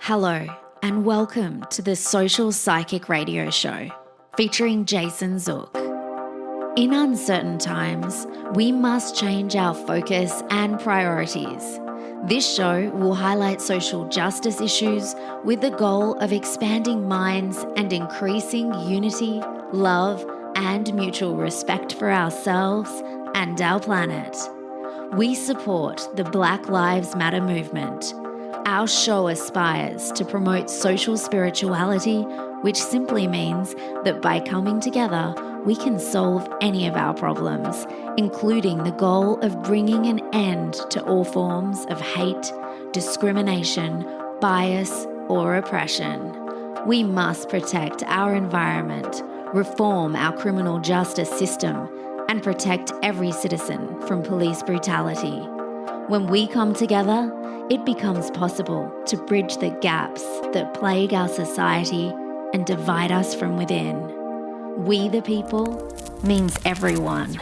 Hello, and welcome to the Social Psychic Radio Show featuring Jason Zook. In uncertain times, we must change our focus and priorities. This show will highlight social justice issues with the goal of expanding minds and increasing unity, love, and mutual respect for ourselves and our planet. We support the Black Lives Matter movement. Our show aspires to promote social spirituality, which simply means that by coming together, we can solve any of our problems, including the goal of bringing an end to all forms of hate, discrimination, bias, or oppression. We must protect our environment, reform our criminal justice system, and protect every citizen from police brutality. When we come together, it becomes possible to bridge the gaps that plague our society and divide us from within. We the people means everyone.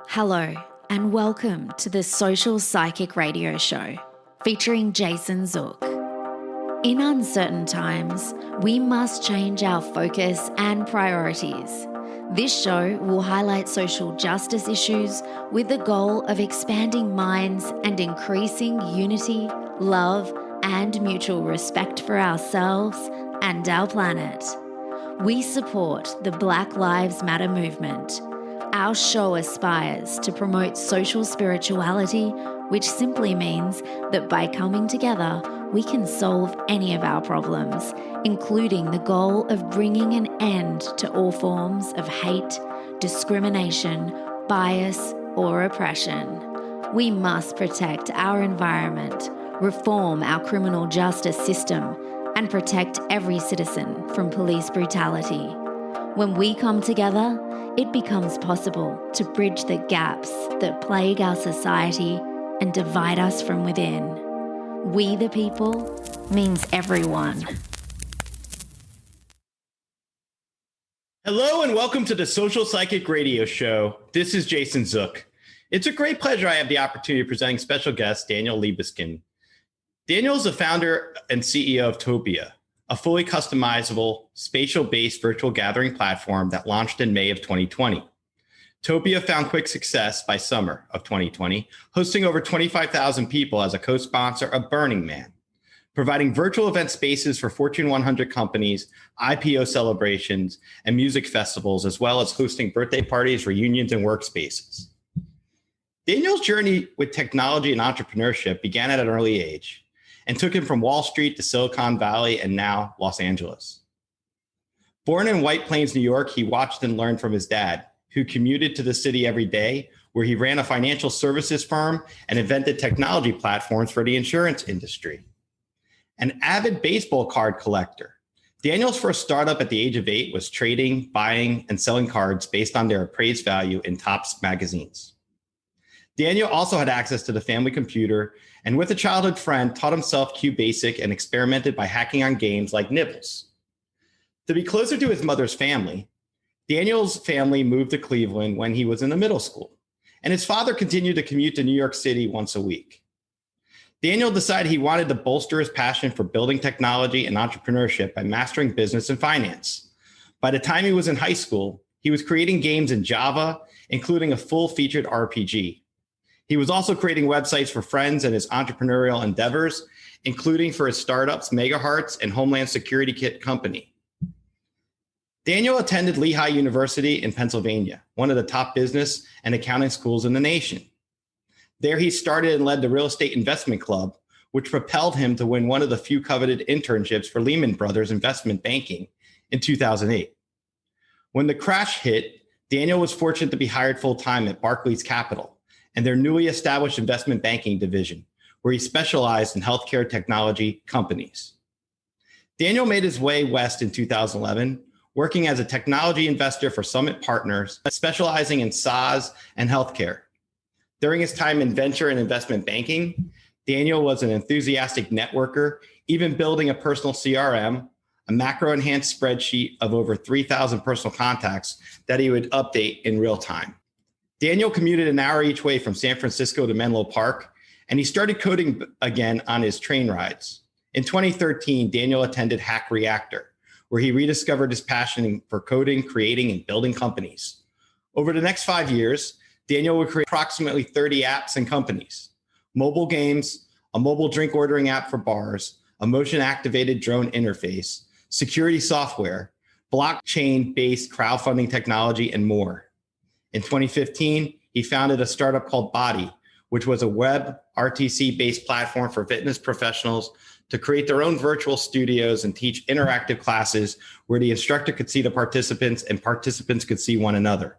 Hello, and welcome to the Social Psychic Radio Show featuring Jason Zook. In uncertain times, we must change our focus and priorities. This show will highlight social justice issues with the goal of expanding minds and increasing unity, love, and mutual respect for ourselves and our planet. We support the Black Lives Matter movement. Our show aspires to promote social spirituality, which simply means that by coming together, we can solve any of our problems, including the goal of bringing an end to all forms of hate, discrimination, bias, or oppression. We must protect our environment, reform our criminal justice system, and protect every citizen from police brutality. When we come together, it becomes possible to bridge the gaps that plague our society and divide us from within. We the people means everyone. Hello and welcome to the Social Psychic Radio Show. This is Jason Zook. It's a great pleasure I have the opportunity of presenting special guest Daniel Libeskind. Daniel is the founder and CEO of Topia, a fully customizable, spatial-based virtual gathering platform that launched in May of 2020. Topia found quick success by summer of 2020, hosting over 25,000 people as a co-sponsor of Burning Man, providing virtual event spaces for Fortune 100 companies, IPO celebrations, and music festivals, as well as hosting birthday parties, reunions, and workspaces. Daniel's journey with technology and entrepreneurship began at an early age and took him from Wall Street to Silicon Valley and now Los Angeles. Born in White Plains, New York, he watched and learned from his dad, who commuted to the city every day, where he ran a financial services firm and invented technology platforms for the insurance industry. An avid baseball card collector, Daniel's first startup at the age of 8 was trading, buying, and selling cards based on their appraised value in Topps magazines. Daniel also had access to the family computer and with a childhood friend taught himself QBasic and experimented by hacking on games like Nibbles. To be closer to his mother's family, Daniel's family moved to Cleveland when he was in the middle school, and his father continued to commute to New York City once a week. Daniel decided he wanted to bolster his passion for building technology and entrepreneurship by mastering business and finance. By the time he was in high school, he was creating games in Java, including a full-featured RPG. He was also creating websites for friends and his entrepreneurial endeavors, including for his startups, Megahearts and Homeland Security Kit Company. Daniel attended Lehigh University in Pennsylvania, one of the top business and accounting schools in the nation. There he started and led the Real Estate Investment Club, which propelled him to win one of the few coveted internships for Lehman Brothers Investment Banking in 2008. When the crash hit, Daniel was fortunate to be hired full-time at Barclays Capital and their newly established investment banking division, where he specialized in healthcare technology companies. Daniel made his way west in 2011, working as a technology investor for Summit Partners, specializing in SaaS and healthcare. During his time in venture and investment banking, Daniel was an enthusiastic networker, even building a personal CRM, a macro-enhanced spreadsheet of over 3,000 personal contacts that he would update in real time. Daniel commuted an hour each way from San Francisco to Menlo Park and he started coding again on his train rides. In 2013, Daniel attended Hack Reactor, where he rediscovered his passion for coding, creating, and building companies. Over the next 5 years, Daniel would create approximately 30 apps and companies, mobile games, a mobile drink ordering app for bars, a motion-activated drone interface, security software, blockchain-based crowdfunding technology, and more. In 2015, he founded a startup called Body, which was a web RTC-based platform for fitness professionals to create their own virtual studios and teach interactive classes where the instructor could see the participants and participants could see one another.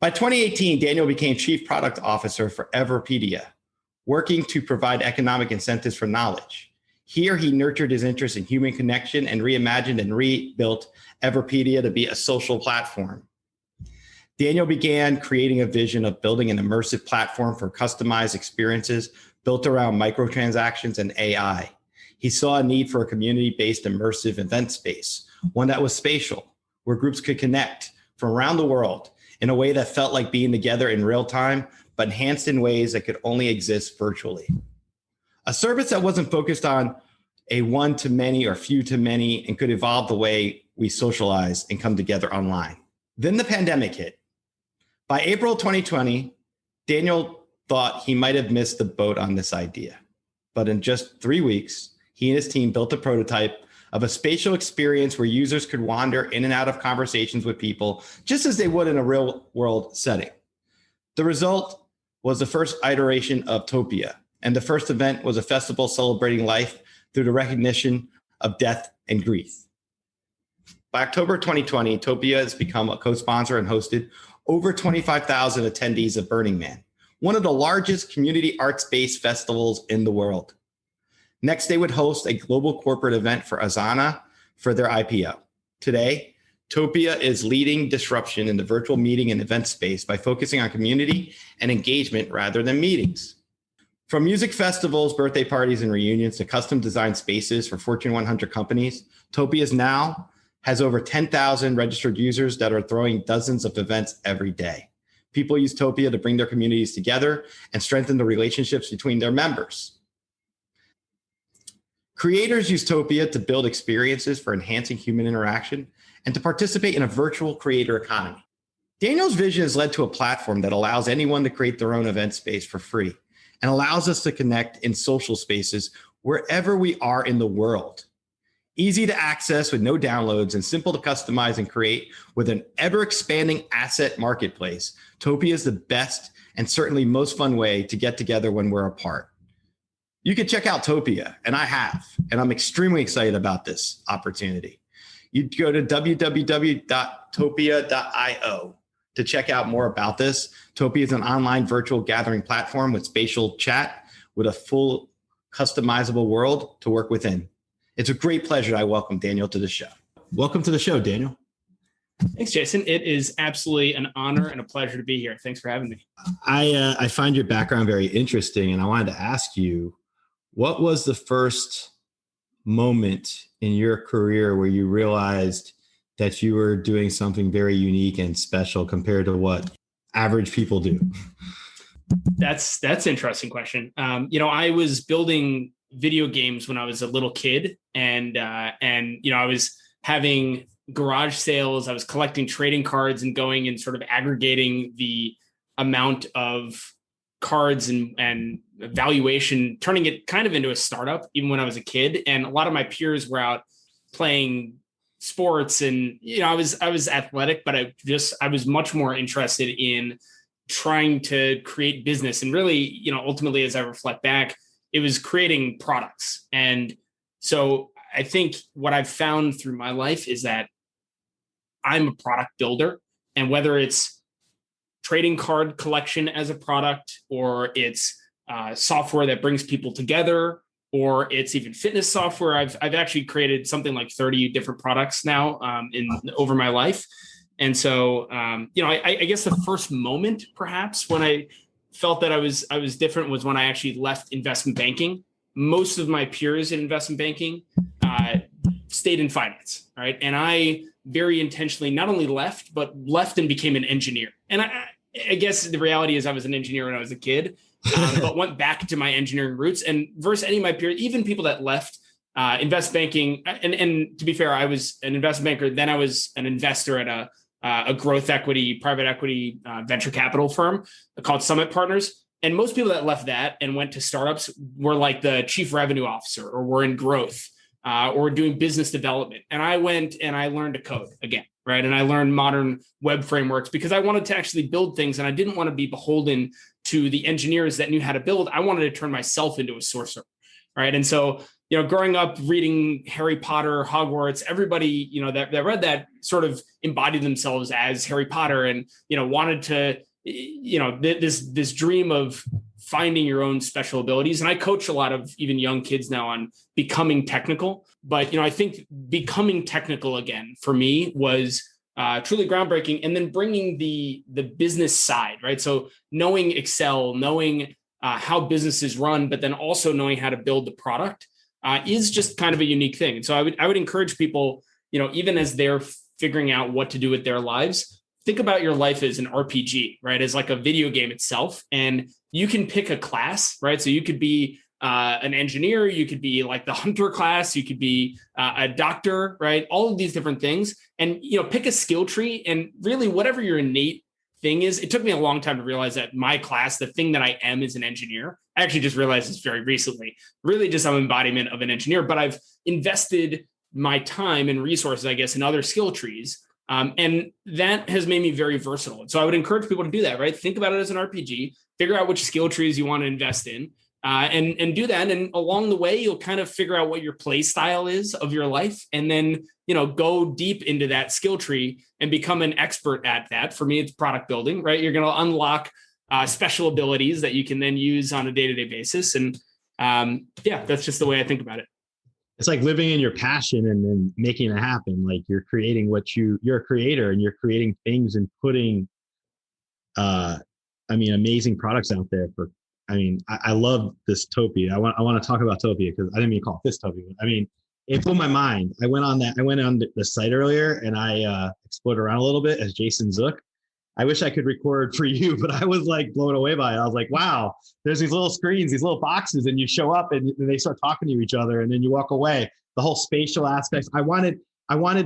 By 2018, Daniel became Chief Product Officer for Everpedia, working to provide economic incentives for knowledge. Here, he nurtured his interest in human connection and reimagined and rebuilt Everpedia to be a social platform. Daniel began creating a vision of building an immersive platform for customized experiences built around microtransactions and AI. He saw a need for a community-based immersive event space, one that was spatial, where groups could connect from around the world in a way that felt like being together in real time, but enhanced in ways that could only exist virtually. A service that wasn't focused on a one-to-many or few-to-many and could evolve the way we socialize and come together online. Then the pandemic hit. By April 2020, Daniel thought he might have missed the boat on this idea. But in just 3 weeks, he and his team built a prototype of a spatial experience where users could wander in and out of conversations with people just as they would in a real world setting. The result was the first iteration of Topia, and the first event was a festival celebrating life through the recognition of death and grief. By October 2020, Topia has become a co-sponsor and hosted over 25,000 attendees of Burning Man, one of the largest community arts-based festivals in the world. Next, they would host a global corporate event for Asana for their IPO. Today, Topia is leading disruption in the virtual meeting and event space by focusing on community and engagement rather than meetings. From music festivals, birthday parties, and reunions to custom designed spaces for Fortune 100 companies, Topia now has over 10,000 registered users that are throwing dozens of events every day. People use Topia to bring their communities together and strengthen the relationships between their members. Creators use Topia to build experiences for enhancing human interaction and to participate in a virtual creator economy. Daniel's vision has led to a platform that allows anyone to create their own event space for free and allows us to connect in social spaces wherever we are in the world. Easy to access with no downloads and simple to customize and create with an ever-expanding asset marketplace, Topia is the best and certainly most fun way to get together when we're apart. You can check out Topia, and I have, and I'm extremely excited about this opportunity. You go to www.topia.io to check out more about this. Topia is an online virtual gathering platform with spatial chat with a full customizable world to work within. It's a great pleasure I welcome Daniel to the show. Welcome to the show, Daniel. Thanks, Jason. It is absolutely an honor and a pleasure to be here. Thanks for having me. I find your background very interesting, and I wanted to ask you, what was the first moment in your career where you realized that you were doing something very unique and special compared to what average people do? That's an interesting question. I was building video games when I was a little kid, and I was having garage sales. I was collecting trading cards and going and sort of aggregating the amount of cards and valuation, turning it kind of into a startup, even when I was a kid. And a lot of my peers were out playing sports, and I was athletic, but I was much more interested in trying to create business. And really, ultimately, as I reflect back, it was creating products. And so I think what I've found through my life is that I'm a product builder, and whether it's trading card collection as a product, or it's software that brings people together, or it's even fitness software. I've actually created something like 30 different products now over my life. And so, I guess the first moment perhaps when I felt that I was different was when I actually left investment banking. Most of my peers in investment banking stayed in finance, right? And I very intentionally not only left and became an engineer. And I guess the reality is I was an engineer when I was a kid, but went back to my engineering roots. And versus any of my peers, even people that left investment banking, and to be fair, I was an investment banker. Then I was an investor at a growth equity, private equity, venture capital firm called Summit Partners. And most people that left that and went to startups were like the chief revenue officer, or were in growth, or doing business development. And I went and I learned to code again, right? And I learned modern web frameworks because I wanted to actually build things, and I didn't want to be beholden to the engineers that knew how to build. I wanted to turn myself into a sorcerer, right? And so, growing up reading Harry Potter, Hogwarts, everybody, that read that sort of embodied themselves as Harry Potter, and, wanted to, this dream of finding your own special abilities. And I coach a lot of even young kids now on becoming technical. But, I think becoming technical again for me was truly groundbreaking. And then bringing the business side, right? So knowing Excel, knowing how businesses run, but then also knowing how to build the product is just kind of a unique thing. And so I would encourage people, even as they're figuring out what to do with their lives, think about your life as an RPG, right? As like a video game itself. And you can pick a class, right? So you could be an engineer, you could be like the hunter class, you could be a doctor, right? All of these different things. And, pick a skill tree, and really whatever your innate thing is. It took me a long time to realize that my class, the thing that I am, is an engineer. I actually just realized this very recently, really just some embodiment of an engineer, but I've invested my time and resources, I guess, in other skill trees. And that has made me very versatile. And so I would encourage people to do that, right? Think about it as an RPG, figure out which skill trees you want to invest in, and do that. And along the way, you'll kind of figure out what your play style is of your life. And then, go deep into that skill tree and become an expert at that. For me, it's product building, right? You're going to unlock special abilities that you can then use on a day-to-day basis. And that's just the way I think about it. It's like living in your passion and then making it happen. Like you're creating you're a creator, and you're creating things and putting, amazing products out there I love this Topia. I want to talk about Topia because I didn't mean to call it this Topia. It blew my mind. I went on the site earlier, and I explored around a little bit as Jason Zook. I wish I could record for you, but I was like blown away by it. I was like, wow, there's these little screens, these little boxes, and you show up and they start talking to each other, and then you walk away. The whole spatial aspects. I wanted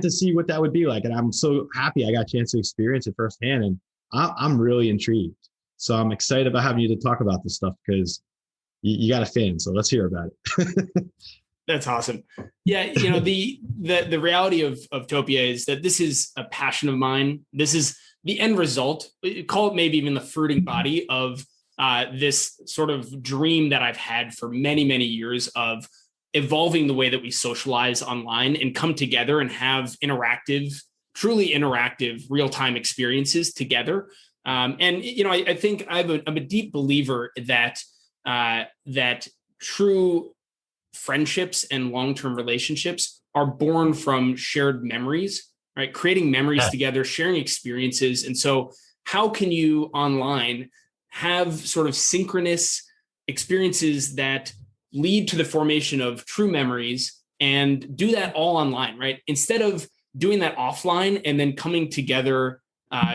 to see what that would be like. And I'm so happy I got a chance to experience it firsthand. And I'm really intrigued. So I'm excited about having you to talk about this stuff because you got a fan. So let's hear about it. That's awesome. Yeah. The reality of Topia is that this is a passion of mine. This is the end result, call it maybe even the fruiting body of this sort of dream that I've had for many, many years of evolving the way that we socialize online and come together and have truly interactive real-time experiences together. I think I'm a deep believer that true friendships and long-term relationships are born from shared memories, right? Creating memories together, sharing experiences. And so how can you online have sort of synchronous experiences that lead to the formation of true memories and do that all online, right? Instead of doing that offline and then coming together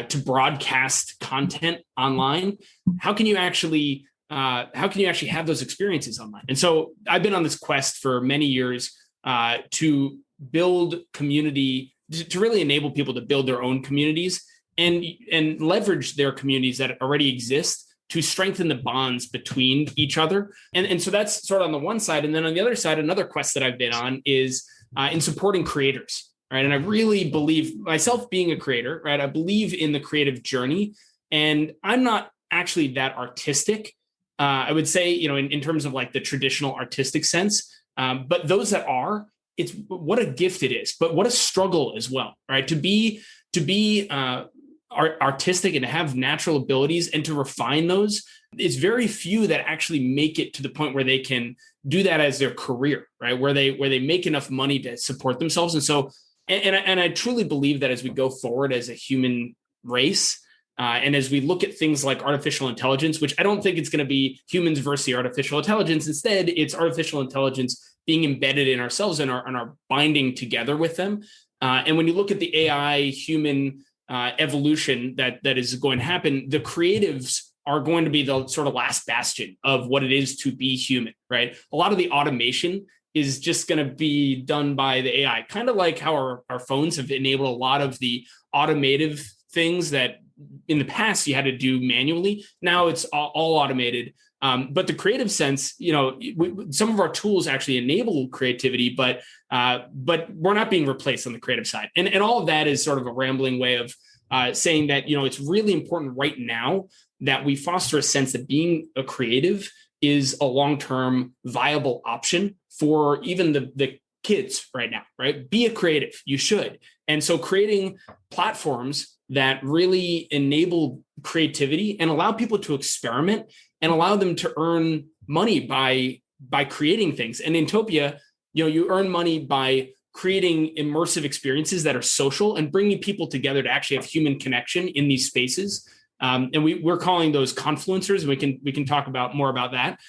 to broadcast content online, how can you actually have those experiences online? And so I've been on this quest for many years to build community, to really enable people to build their own communities and leverage their communities that already exist to strengthen the bonds between each other. And so that's sort of on the one side. And then on the other side, another quest that I've been on is in supporting creators, right? And I really believe, myself being a creator, right? I believe in the creative journey, and I'm not actually that artistic. I would say, in terms of like the traditional artistic sense, but those that are, it's what a gift it is, but what a struggle as well, right? To be artistic and to have natural abilities and to refine those, it's very few that actually make it to the point where they can do that as their career, right? Where they make enough money to support themselves. And so, and I truly believe that as we go forward as a human race, and as we look at things like artificial intelligence, which I don't think it's going to be humans versus the artificial intelligence. Instead, it's artificial intelligence being embedded in ourselves and our binding together with them. And when you look at the AI human evolution that is going to happen, the creatives are going to be the sort of last bastion of what it is to be human, right? A lot of the automation is just going to be done by the AI, kind of like how our phones have enabled a lot of the automative things that in the past you had to do manually. Now it's all automated. But the creative sense, some of our tools actually enable creativity, but we're not being replaced on the creative side. And all of that is sort of a rambling way of saying that, it's really important right now that we foster a sense that being a creative is a long-term viable option for even the kids right now, right? Be a creative, you should. And so creating platforms that really enable creativity and allow people to experiment and allow them to earn money by creating things. And in Topia, you earn money by creating immersive experiences that are social and bringing people together to actually have human connection in these spaces. And we're calling those confluencers, and we can talk about more about that.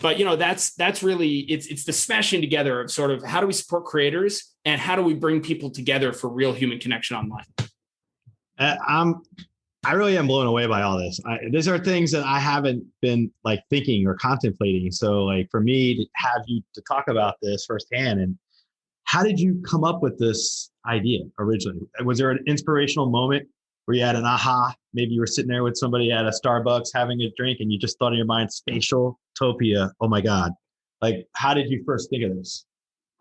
But that's really it's the smashing together of sort of how do we support creators and how do we bring people together for real human connection online. I really am blown away by all this. These are things that I haven't been like thinking or contemplating. So like for me to have you to talk about this firsthand, and how did you come up with this idea originally? Was there an inspirational moment where you had an aha? Maybe you were sitting there with somebody at a Starbucks having a drink and you just thought in your mind, spatial Topia. Oh my God. Like, how did you first think of this?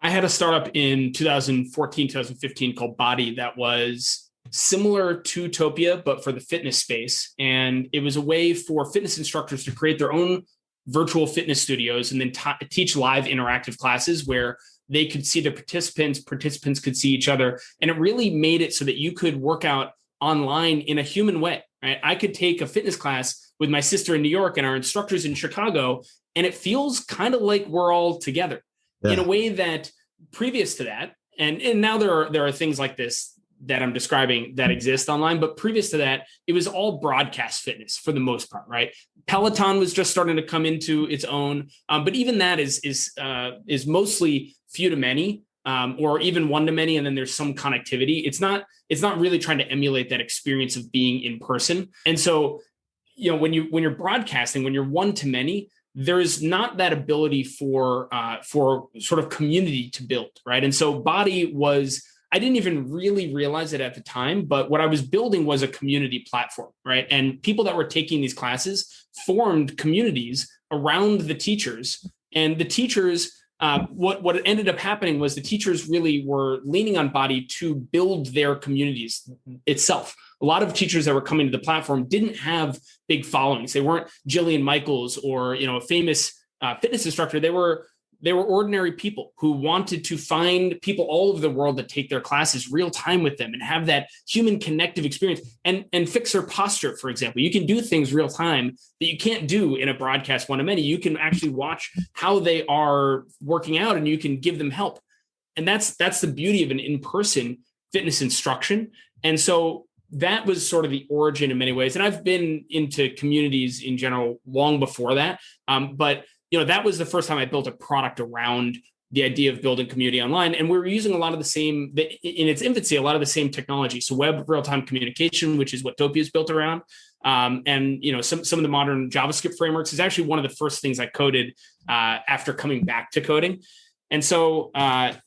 I had a startup in 2014, 2015 called Body that was similar to Topia, but for the fitness space. And it was a way for fitness instructors to create their own virtual fitness studios and then teach live interactive classes where they could see the participants could see each other. And it really made it so that you could work out online in a human way, right? I could take a fitness class with my sister in New York and our instructors in Chicago, and it feels kind of like we're all together in a way that previous to that, and now there are things like this that I'm describing that exist online, but previous to that, it was all broadcast fitness for the most part, right? Peloton was just starting to come into its own, but even that is mostly few to many, or even one to many, and then there's some connectivity. It's not really trying to emulate that experience of being in person. And so, when you're broadcasting, when you're one to many, there's not that ability for sort of community to build, right? And so Body was, I didn't even really realize it at the time, but what I was building was a community platform, right? And people that were taking these classes formed communities around the teachers, and the teachers, what ended up happening was the teachers really were leaning on Body to build their communities itself. A lot of teachers that were coming to the platform didn't have big followings. They weren't Jillian Michaels or a famous fitness instructor. They were ordinary people who wanted to find people all over the world that take their classes real time with them and have that human connective experience and fix their posture, for example. You can do things real time that you can't do in a broadcast one-to-many. You can actually watch how they are working out and you can give them help. And that's the beauty of an in-person fitness instruction. And so that was sort of the origin in many ways. And I've been into communities in general long before that. But that was the first time I built a product around the idea of building community online. And we were using a lot of the same, in its infancy, a lot of the same technology. So web real-time communication, which is what Topia is built around. And some of the modern JavaScript frameworks is actually one of the first things I coded after coming back to coding. And so, I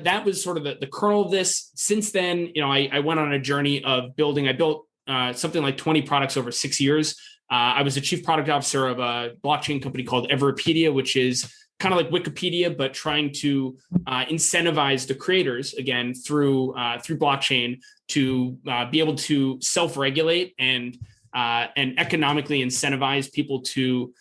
that was sort of the kernel of this. Since then, I went on a journey of building. I built something like 20 products over 6 years. I was the chief product officer of a blockchain company called Everpedia, which is kind of like Wikipedia, but trying to incentivize the creators again through blockchain to be able to self-regulate and economically incentivize people to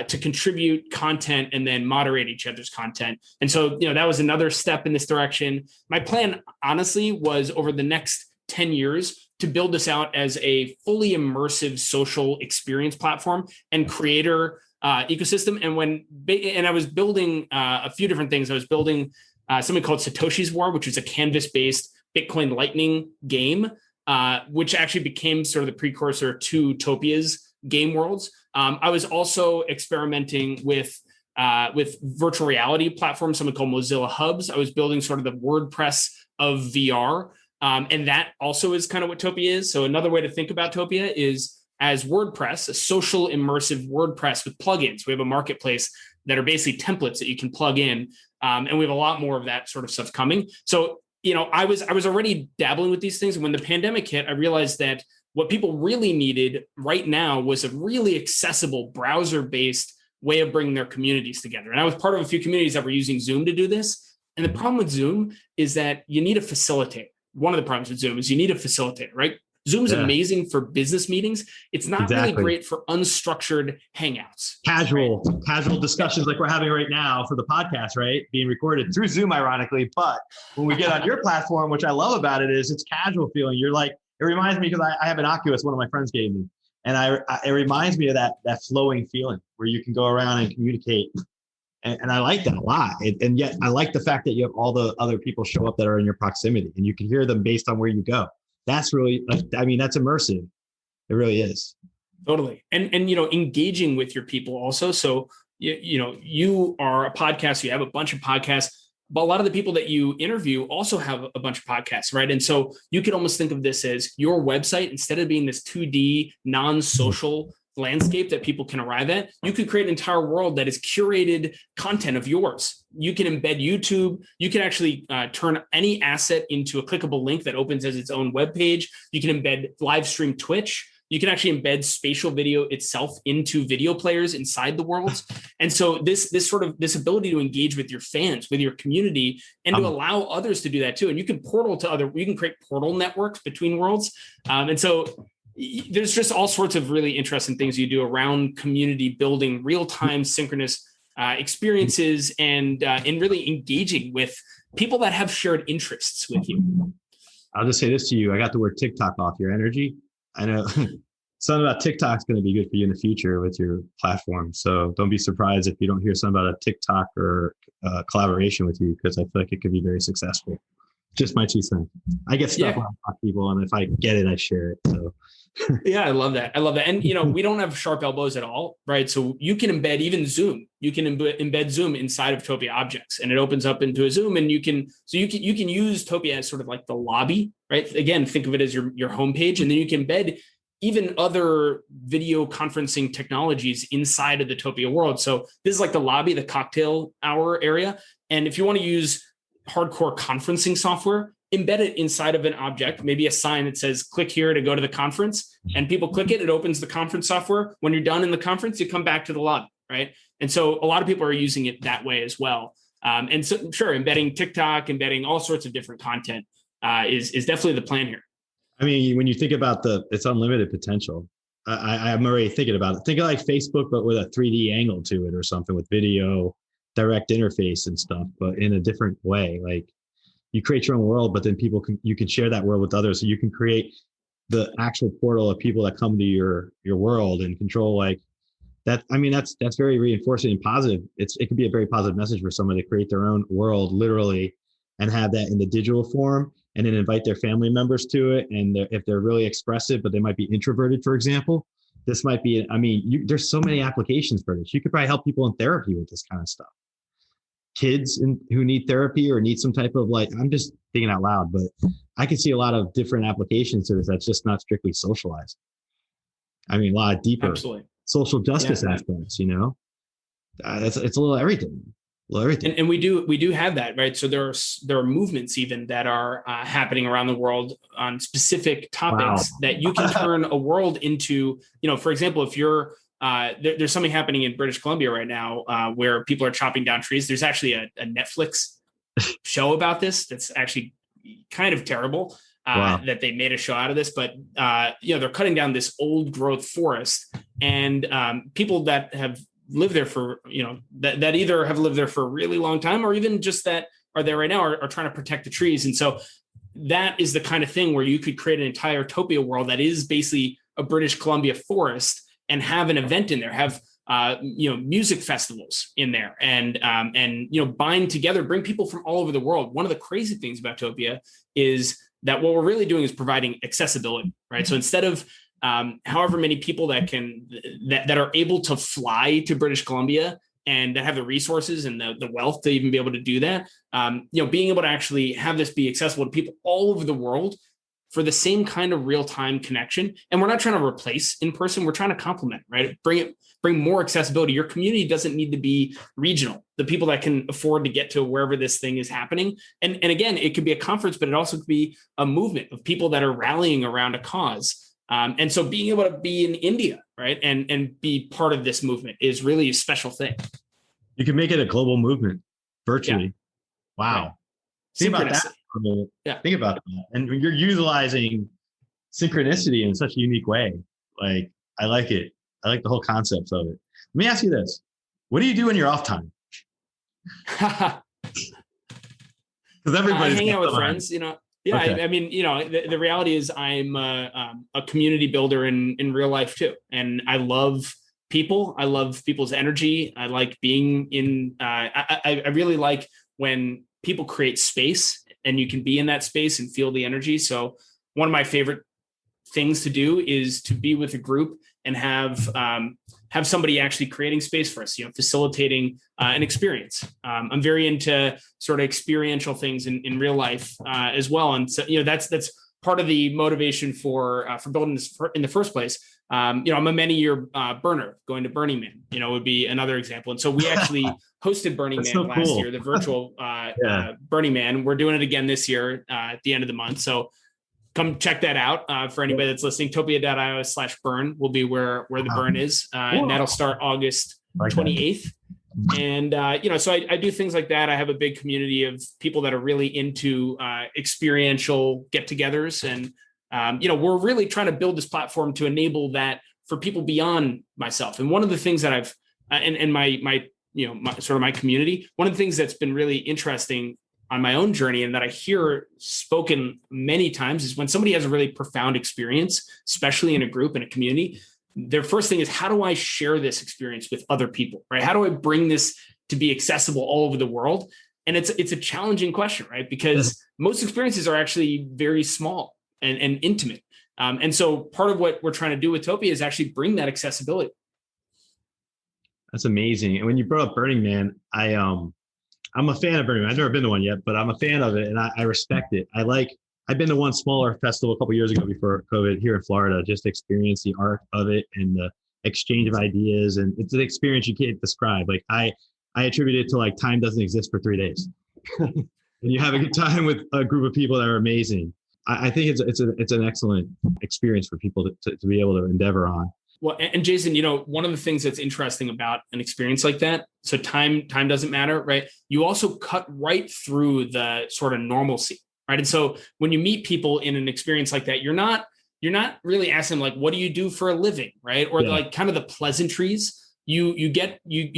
contribute content and then moderate each other's content. And so, that was another step in this direction. My plan, honestly, was over the next 10 years to build this out as a fully immersive social experience platform and creator ecosystem. And I was building a few different things. I was building something called Satoshi's War, which is a canvas-based Bitcoin Lightning game, which actually became sort of the precursor to Topia's game worlds. I was also experimenting with virtual reality platforms, something called Mozilla Hubs. I was building sort of the WordPress of VR. And that also is kind of what Topia is. So another way to think about Topia is as WordPress, a social immersive WordPress with plugins. We have a marketplace that are basically templates that you can plug in. And we have a lot more of that sort of stuff coming. So, I was already dabbling with these things. And when the pandemic hit, I realized that what people really needed right now was a really accessible browser-based way of bringing their communities together. And I was part of a few communities that were using Zoom to do this. And the problem with Zoom is that you need a facilitator. One of the problems with Zoom is you need a facilitator, right? Zoom's amazing for business meetings. It's not really great for unstructured hangouts. Casual discussions like we're having right now for the podcast, right? Being recorded through Zoom, ironically. But when we get on your platform, which I love about it, is it's casual feeling. You're like, it reminds me, because I have an Oculus, one of my friends gave me. And it reminds me of that flowing feeling where you can go around and communicate. And I like that a lot. And yet I like the fact that you have all the other people show up that are in your proximity and you can hear them based on where you go. That's really, that's immersive. It really is. Totally. And engaging with your people also. So, you are a podcast, you have a bunch of podcasts, but a lot of the people that you interview also have a bunch of podcasts, right? And so you could almost think of this as your website, instead of being this 2D non-social landscape that people can arrive at, you could create an entire world that is curated content of yours. You can embed YouTube. You can actually turn any asset into a clickable link that opens as its own web page. You can embed live stream Twitch. You can actually embed spatial video itself into video players inside the worlds. And so this ability to engage with your fans, with your community, and to allow others to do that too. And you can create portal networks between worlds. And so there's just all sorts of really interesting things you do around community building, real-time synchronous experiences, and really engaging with people that have shared interests with you. I'll just say this to you. I got the word TikTok off your energy. I know something about TikTok's going to be good for you in the future with your platform. So don't be surprised if you don't hear something about a TikTok or collaboration with you, because I feel like it could be very successful. Just my 2 cents. I get stuff when I talk to people, and if I get it, I share it. So. Yeah, I love that. And, we don't have sharp elbows at all, right? So you can embed even Zoom. You can embed Zoom inside of Topia objects, and it opens up into a Zoom, and you can use Topia as sort of like the lobby, right? Again, think of it as your homepage, and then you can embed even other video conferencing technologies inside of the Topia world. So this is like the lobby, the cocktail hour area. And if you want to use hardcore conferencing software, embed it inside of an object, maybe a sign that says, click here to go to the conference, and people click it, it opens the conference software. When you're done in the conference, you come back to the lobby, right? And so a lot of people are using it that way as well. And so sure, embedding TikTok, embedding all sorts of different content is definitely the plan here. I mean, when you think about it's unlimited potential, I'm already thinking about it. Think of like Facebook, but with a 3D angle to it or something, with video, direct interface and stuff, but in a different way. Like, you create your own world, but then you can share that world with others. So you can create the actual portal of people that come to your world and control like that. I mean, that's very reinforcing and positive. It could be a very positive message for someone to create their own world literally and have that in the digital form, and then invite their family members to it. And if they're really expressive, but they might be introverted, for example, this might be, there's so many applications for this. You could probably help people in therapy with this kind of stuff. Kids who need therapy or need some type of I'm just thinking out loud, but I can see a lot of different applications to this that's just not strictly socialized. I mean, a lot of deeper social justice aspects, it's a little everything. And we do have that, right? So there are movements even that are happening around the world on specific topics that you can turn a world into, for example, if you're there's something happening in British Columbia right now where people are chopping down trees. There's actually a Netflix show about this that's actually kind of terrible that they made a show out of this. But they're cutting down this old growth forest, and people that have lived there for that either have lived there for a really long time, or even just that are there right now are trying to protect the trees. And so that is the kind of thing where you could create an entire Topia world that is basically a British Columbia forest, and have an event in there, have music festivals in there, and bind together, bring people from all over the world. One of the crazy things about Topia is that what we're really doing is providing accessibility, right? So instead of however many people that are able to fly to British Columbia and that have the resources and the wealth to even be able to do that, being able to actually have this be accessible to people all over the world, for the same kind of real-time connection. And we're not trying to replace in person. We're trying to complement, right? Bring more accessibility. Your community doesn't need to be regional. The people that can afford to get to wherever this thing is happening. And again, it could be a conference, but it also could be a movement of people that are rallying around a cause. And so being able to be in India, right, and be part of this movement is really a special thing. You can make it a global movement virtually. Yeah. Wow. Right. Think about that for a minute. Yeah. Think about that. And you're utilizing synchronicity in such a unique way. Like, I like it. I like the whole concept of it. Let me ask you this. What do you do in your off time? Because everybody hang out with friends, Yeah, okay. I mean, the reality is I'm a community builder in real life too. And I love people. I love people's energy. I like being in, I really like when people create space and you can be in that space and feel the energy. So one of my favorite things to do is to be with a group and have somebody actually creating space for us, facilitating an experience. I'm very into sort of experiential things in real life as well. And so, that's part of the motivation for building this in the first place. I'm a many-year burner. Going to Burning Man, would be another example. And so we actually hosted Burning Man last year, the virtual Burning Man. We're doing it again this year at the end of the month. So come check that out for anybody that's listening. Topia.io/burn will be where the burn is. And that'll start August 28th. And, so I do things like that. I have a big community of people that are really into experiential get-togethers. And, we're really trying to build this platform to enable that for people beyond myself. And one of the things that I've, and my community, one of the things that's been really interesting on my own journey and that I hear spoken many times is when somebody has a really profound experience, especially in a group, in a community, their first thing is, how do I share this experience with other people, right? How do I bring this to be accessible all over the world? And it's a challenging question, right? Because most experiences are actually very small and intimate. And so part of what we're trying to do with Topia is actually bring that accessibility. That's amazing. And when you brought up Burning Man, I'm a fan of Burning Man. I've never been to one yet, but I'm a fan of it and I respect it. I've been to one smaller festival a couple of years ago before COVID here in Florida, just to experience the art of it and the exchange of ideas. And it's an experience you can't describe. Like I attribute it to like time doesn't exist for 3 days. And you have a good time with a group of people that are amazing. I think it's an excellent experience for people to be able to endeavor on. Well, and Jason, one of the things that's interesting about an experience like that, so time doesn't matter, right? You also cut right through the sort of normalcy, right? And so when you meet people in an experience like that, you're not really asking them like, what do you do for a living, right? Or like kind of the pleasantries. You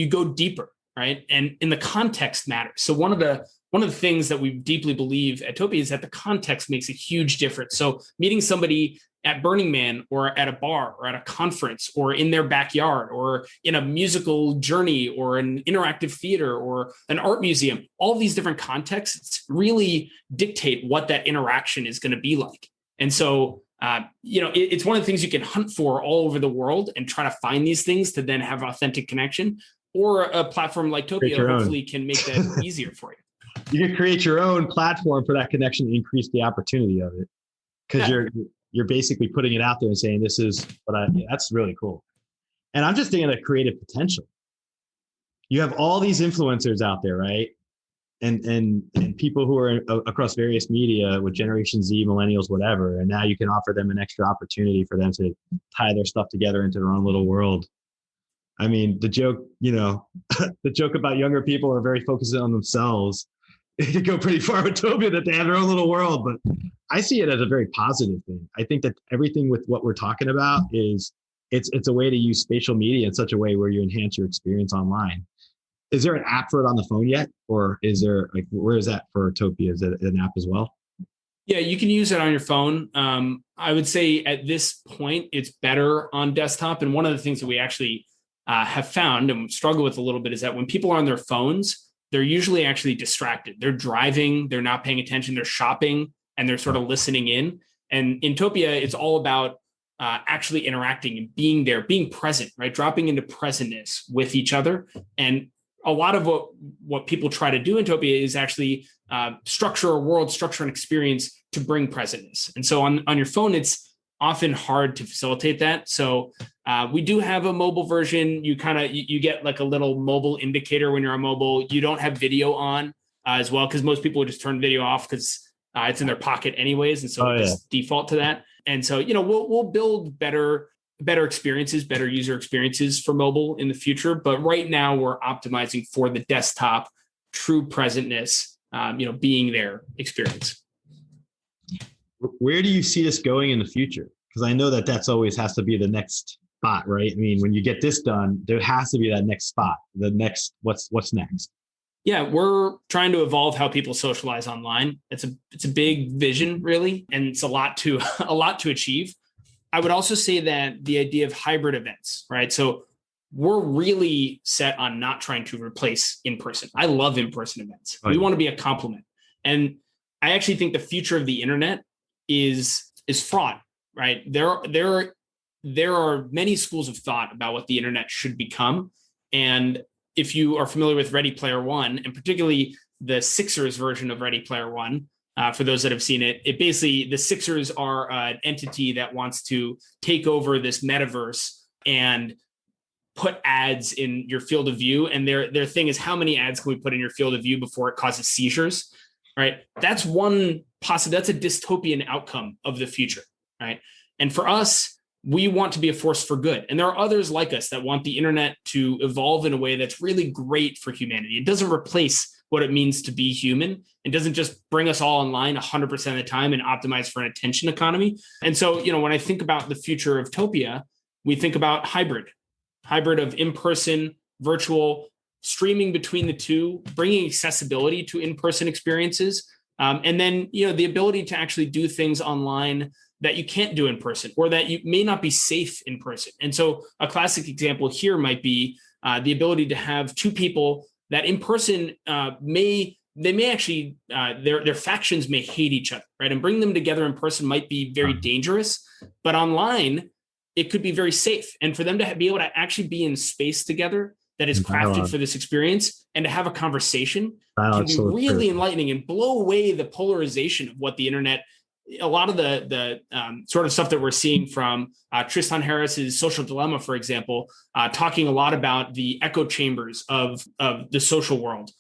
go deeper, right? And in the context matters. So one of the things that we deeply believe at Topia is that the context makes a huge difference. So meeting somebody at Burning Man or at a bar or at a conference or in their backyard or in a musical journey or an interactive theater or an art museum, all these different contexts really dictate what that interaction is going to be like. And so, it's one of the things you can hunt for all over the world and try to find these things to then have authentic connection, or a platform like Topia hopefully can make that easier for you. You can create your own platform for that connection and increase the opportunity of it, because you're basically putting it out there and saying, this is what that's really cool. And I'm just thinking of creative potential. You have all these influencers out there, right? And people who are across various media with Generation Z, millennials, whatever. And now you can offer them an extra opportunity for them to tie their stuff together into their own little world. I mean, the joke about younger people are very focused on themselves. It could go pretty far with Topia that they have their own little world, but I see it as a very positive thing. I think that everything with what we're talking about is it's a way to use spatial media in such a way where you enhance your experience online. Is there an app for it on the phone yet? Or is there where is that for Topia? Is it an app as well? Yeah, you can use it on your phone. I would say at this point, it's better on desktop. And one of the things that we actually have found and struggle with a little bit is that when people are on their phones, they're usually actually distracted. They're driving, they're not paying attention, they're shopping, and they're sort of listening in. And in Topia, it's all about actually interacting and being there, being present, right? Dropping into presentness with each other. And a lot of what people try to do in Topia is actually structure a world, structure an experience to bring presentness. And so on your phone, it's often hard to facilitate that. So we do have a mobile version. You get like a little mobile indicator when you're on mobile. You don't have video on as well, because most people would just turn video off because it's in their pocket anyways. And so just default to that. And so, we'll build better experiences, better user experiences for mobile in the future. But right now we're optimizing for the desktop, true presentness, being there experience. Where do you see this going in the future? Because I know that's always has to be the next spot, right? I mean, when you get this done, there has to be that next spot, the next, what's next? Yeah, we're trying to evolve how people socialize online. It's a big vision, really, and it's a lot to achieve. I would also say that the idea of hybrid events, right? So we're really set on not trying to replace in-person. I love in-person events. We want to be a complement. And I actually think the future of the internet is fraught, right? There are many schools of thought about what the internet should become. And if you are familiar with Ready Player One, and particularly the Sixers version of Ready Player One, for those that have seen it, the Sixers are an entity that wants to take over this metaverse and put ads in your field of view. And their thing is, how many ads can we put in your field of view before it causes seizures? Right? That's that's a dystopian outcome of the future, right? And for us, we want to be a force for good. And there are others like us that want the internet to evolve in a way that's really great for humanity. It doesn't replace what it means to be human. It doesn't just bring us all online 100% of the time and optimize for an attention economy. And so, when I think about the future of Topia, we think about hybrid of in-person, virtual, streaming between the two, bringing accessibility to in-person experiences. And then, the ability to actually do things online that you can't do in person, or that you may not be safe in person. And so a classic example here might be the ability to have two people that in person may actually, their factions may hate each other, right? And bring them together in person might be very dangerous, but online, it could be very safe. And for them to be able to actually be in space together that is crafted for this experience and to have a conversation can be really enlightening and blow away the polarization of what the internet, a lot of the sort of stuff that we're seeing from Tristan Harris's Social Dilemma, for example, talking a lot about the echo chambers of the social world,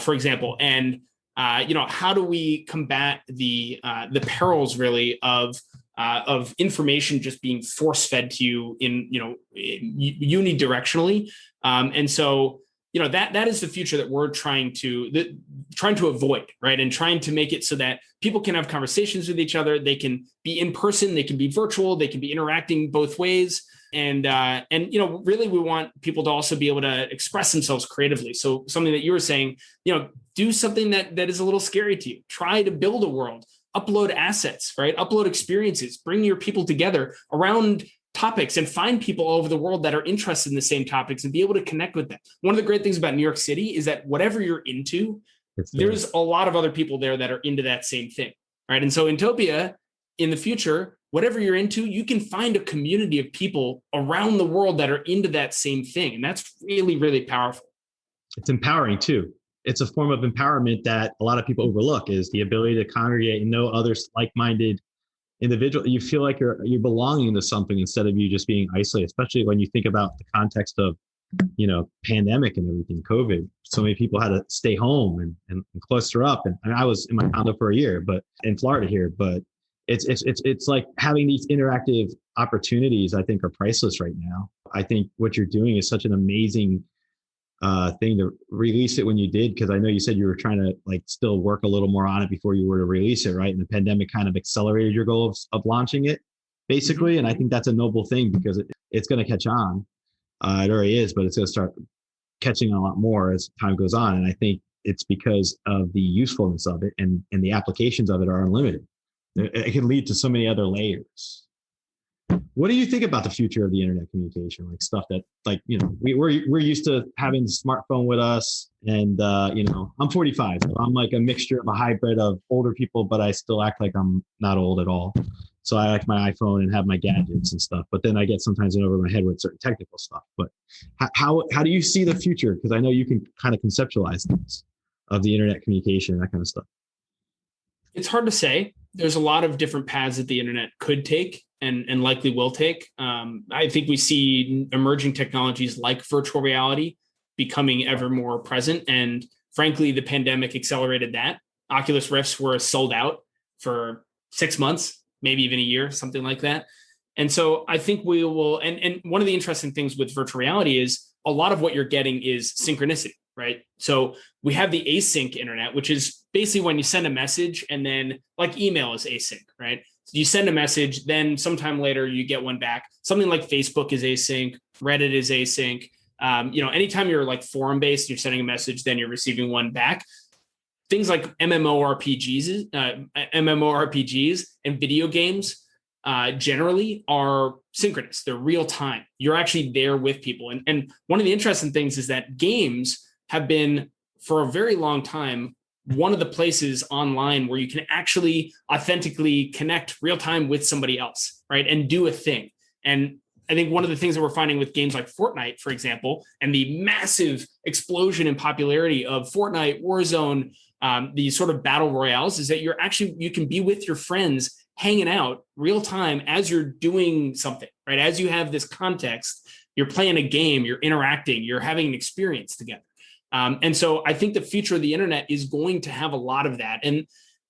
for example, and how do we combat the perils really of information just being force fed to you in unidirectionally, and so that is the future that we're trying to avoid, right? And trying to make it so that people can have conversations with each other. They can be in person, they can be virtual, they can be interacting both ways. And really we want people to also be able to express themselves creatively. So something that you were saying, do something that is a little scary to you. Try to build a world, upload assets, right? Upload experiences, bring your people together around topics and find people all over the world that are interested in the same topics and be able to connect with them. One of the great things about New York City is that whatever you're into, there's a lot of other people there that are into that same thing, right? And so in Topia, in the future, whatever you're into, you can find a community of people around the world that are into that same thing. And that's really, really powerful. It's empowering too. It's a form of empowerment that a lot of people overlook, is the ability to congregate and know others like-minded individual. You feel like you're belonging to something instead of you just being isolated, especially when you think about the context of, pandemic and everything, COVID. So many people had to stay home and cluster up. And I was in my condo for a year, but in Florida here, but it's like having these interactive opportunities, I think, are priceless right now. I think what you're doing is such an amazing thing to release it when you did, because I know you said you were trying to still work a little more on it before you were to release it, right? And the pandemic kind of accelerated your goal of launching it, basically. And I think that's a noble thing, because it's going to catch on. It already is, but it's going to start catching on a lot more as time goes on. And I think it's because of the usefulness of it, and the applications of it are unlimited. It can lead to so many other layers. What do you think about the future of the internet communication? Stuff that we're used to having the smartphone with us, and I'm 45, so I'm like a mixture of a hybrid of older people, but I still act like I'm not old at all. So I like my iPhone and have my gadgets and stuff, but then I get sometimes in over my head with certain technical stuff. But how do you see the future? Because I know you can kind of conceptualize things of the internet communication and that kind of stuff. It's hard to say. There's a lot of different paths that the internet could take and likely will take. I think we see emerging technologies like virtual reality becoming ever more present. And frankly, the pandemic accelerated that. Oculus Rifts were sold out for 6 months, maybe even a year, something like that. And so I think we will, and one of the interesting things with virtual reality is a lot of what you're getting is synchronicity, right? So we have the async internet, which is basically when you send a message and then like email is async, right? So you send a message, then sometime later you get one back. Something like Facebook is async, Reddit is async. Anytime you're like forum based, you're sending a message, then you're receiving one back. Things like MMORPGs and video games generally are synchronous. They're real time. You're actually there with people. And one of the interesting things is that games have been, for a very long time, one of the places online where you can actually authentically connect real time with somebody else, right? And do a thing. And I think one of the things that we're finding with games like Fortnite, for example, and the massive explosion in popularity of Fortnite, Warzone, these sort of battle royales, is that you can be with your friends hanging out real time as you're doing something, right? As you have this context, you're playing a game, you're interacting, you're having an experience together. And so I think the future of the internet is going to have a lot of that. And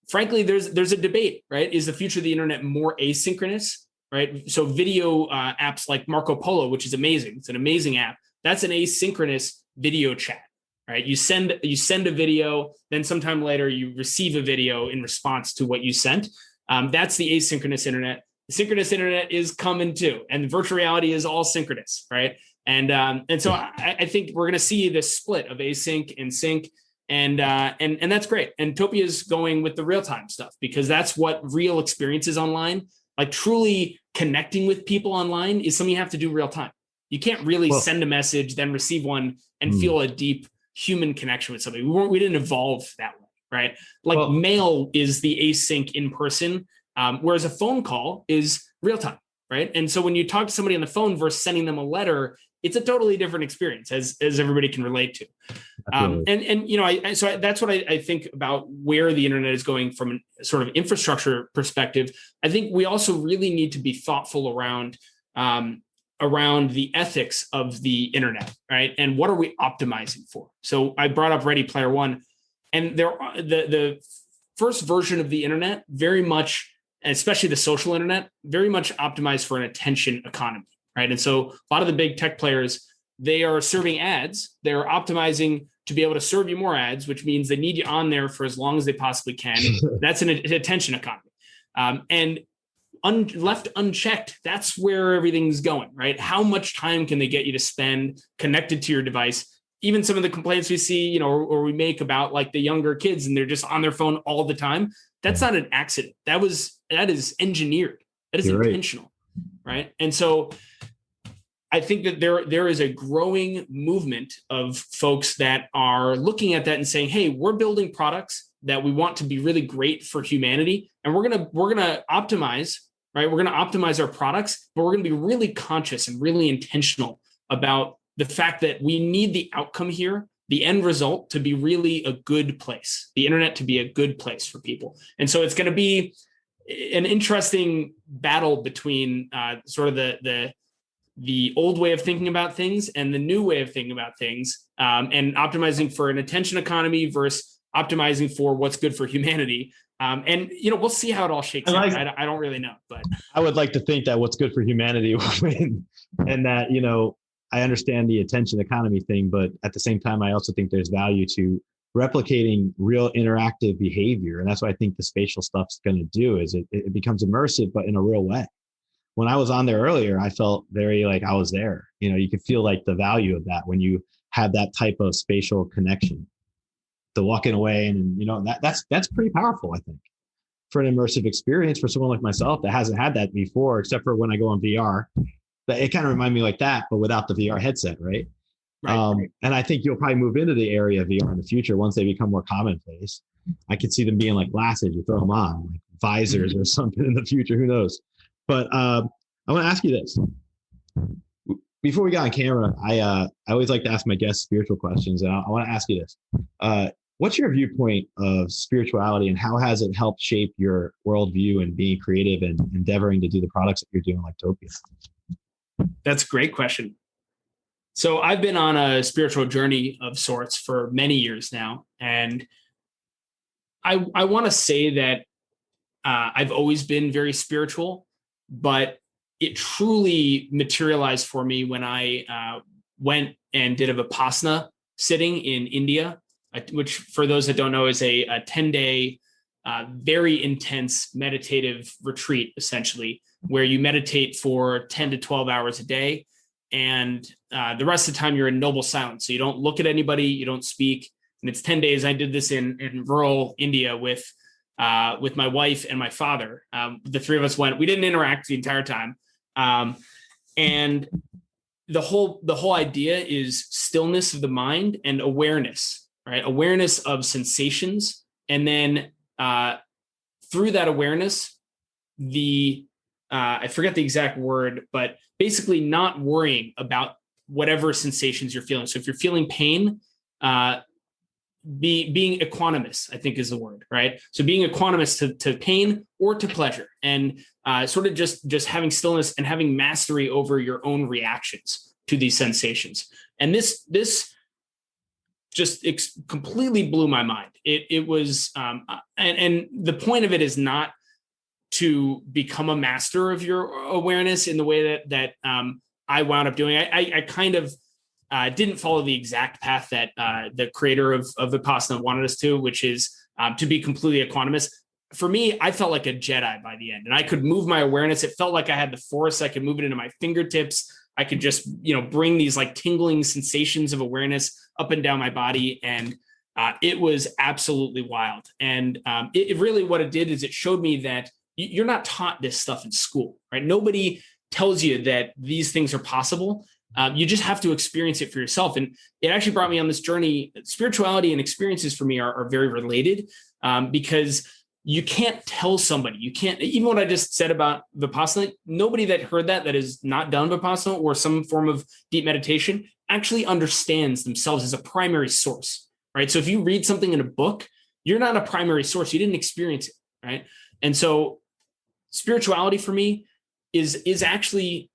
frankly, there's a debate, right? Is the future of the internet more asynchronous, right? So video apps like Marco Polo, which is amazing. It's an amazing app. That's an asynchronous video chat, right? You send a video, then sometime later you receive a video in response to what you sent. That's the asynchronous internet. The synchronous internet is coming too, and virtual reality is all synchronous, right? And so I think we're going to see this split of async and sync, and that's great. And Topia is going with the real time stuff because that's what real experiences online, like truly connecting with people online, is something you have to do real time. You can't really send a message, then receive one, and feel a deep human connection with somebody. We didn't evolve that way, right? Like mail is the async in person, whereas a phone call is real time, right? And so when you talk to somebody on the phone versus sending them a letter, it's a totally different experience, as everybody can relate to. So that's what I think about where the internet is going from a sort of infrastructure perspective. I think we also really need to be thoughtful around the ethics of the internet, right? And what are we optimizing for? So I brought up Ready Player One, and the first version of the internet very much, especially the social internet, very much optimized for an attention economy, right? And so a lot of the big tech players, they are serving ads. They're optimizing to be able to serve you more ads, which means they need you on there for as long as they possibly can. That's an attention economy. And left unchecked, that's where everything's going, right? How much time can they get you to spend connected to your device? Even some of the complaints we see, or we make about like the younger kids and they're just on their phone all the time. That's not an accident. That is engineered. That is intentional, right? And so I think that there is a growing movement of folks that are looking at that and saying, hey, we're building products that we want to be really great for humanity. And we're gonna optimize, right? We're gonna optimize our products, but we're gonna be really conscious and really intentional about the fact that we need the outcome here, the end result, to be really a good place, the internet to be a good place for people. And so it's going to be an interesting battle between sort of the old way of thinking about things and the new way of thinking about things, and optimizing for an attention economy versus optimizing for what's good for humanity. And we'll see how it all shakes out. I don't really know, but I would like to think that what's good for humanity will win, and that I understand the attention economy thing, but at the same time, I also think there's value to replicating real interactive behavior. And that's what I think the spatial stuff's going to do, is it becomes immersive, but in a real way. When I was on there earlier, I felt very like I was there. You could feel like the value of that when you have that type of spatial connection. The walking away and that's pretty powerful, I think, for an immersive experience for someone like myself that hasn't had that before, except for when I go on VR. It kind of reminded me like that, but without the VR headset, right? Right. And I think you'll probably move into the area of VR in the future once they become more commonplace. I could see them being like glasses. You throw them on, like visors or something in the future. Who knows? But I want to ask you this. Before we got on camera, I always like to ask my guests spiritual questions, and I want to ask you this: what's your viewpoint of spirituality, and how has it helped shape your worldview and being creative and endeavoring to do the products that you're doing, like Topia? That's a great question. So I've been on a spiritual journey of sorts for many years now, and I want to say that I've always been very spiritual, but it truly materialized for me when I went and did a Vipassana sitting in India, which for those that don't know is a 10-day, very intense meditative retreat, essentially, where you meditate for 10 to 12 hours a day. And the rest of the time you're in noble silence. So you don't look at anybody, you don't speak. And it's 10 days. I did this in rural India with my wife and my father. The three of us went, we didn't interact the entire time. And the whole idea is stillness of the mind and awareness, right? Awareness of sensations. And then through that awareness, I forget the exact word, but basically not worrying about whatever sensations you're feeling. So if you're feeling pain, being equanimous, I think is the word, right? So being equanimous to pain or to pleasure, and sort of just having stillness and having mastery over your own reactions to these sensations. And this just completely blew my mind. It was, and the point of it is not to become a master of your awareness in the way that I wound up doing. I kind of didn't follow the exact path that the creator of Vipassana wanted us to, which is to be completely equanimous. For me, I felt like a Jedi by the end, and I could move my awareness. It felt like I had the Force. I could move it into my fingertips. I could just, bring these like tingling sensations of awareness up and down my body. And it was absolutely wild. And it really, what it did is it showed me that you're not taught this stuff in school, right? Nobody tells you that these things are possible. You just have to experience it for yourself. And it actually brought me on this journey. Spirituality and experiences for me are very related, because you can't tell somebody, you can't, even what I just said about Vipassana, nobody that heard that has not done Vipassana or some form of deep meditation actually understands themselves as a primary source, right? So if you read something in a book, you're not a primary source. You didn't experience it, right? And so spirituality for me is actually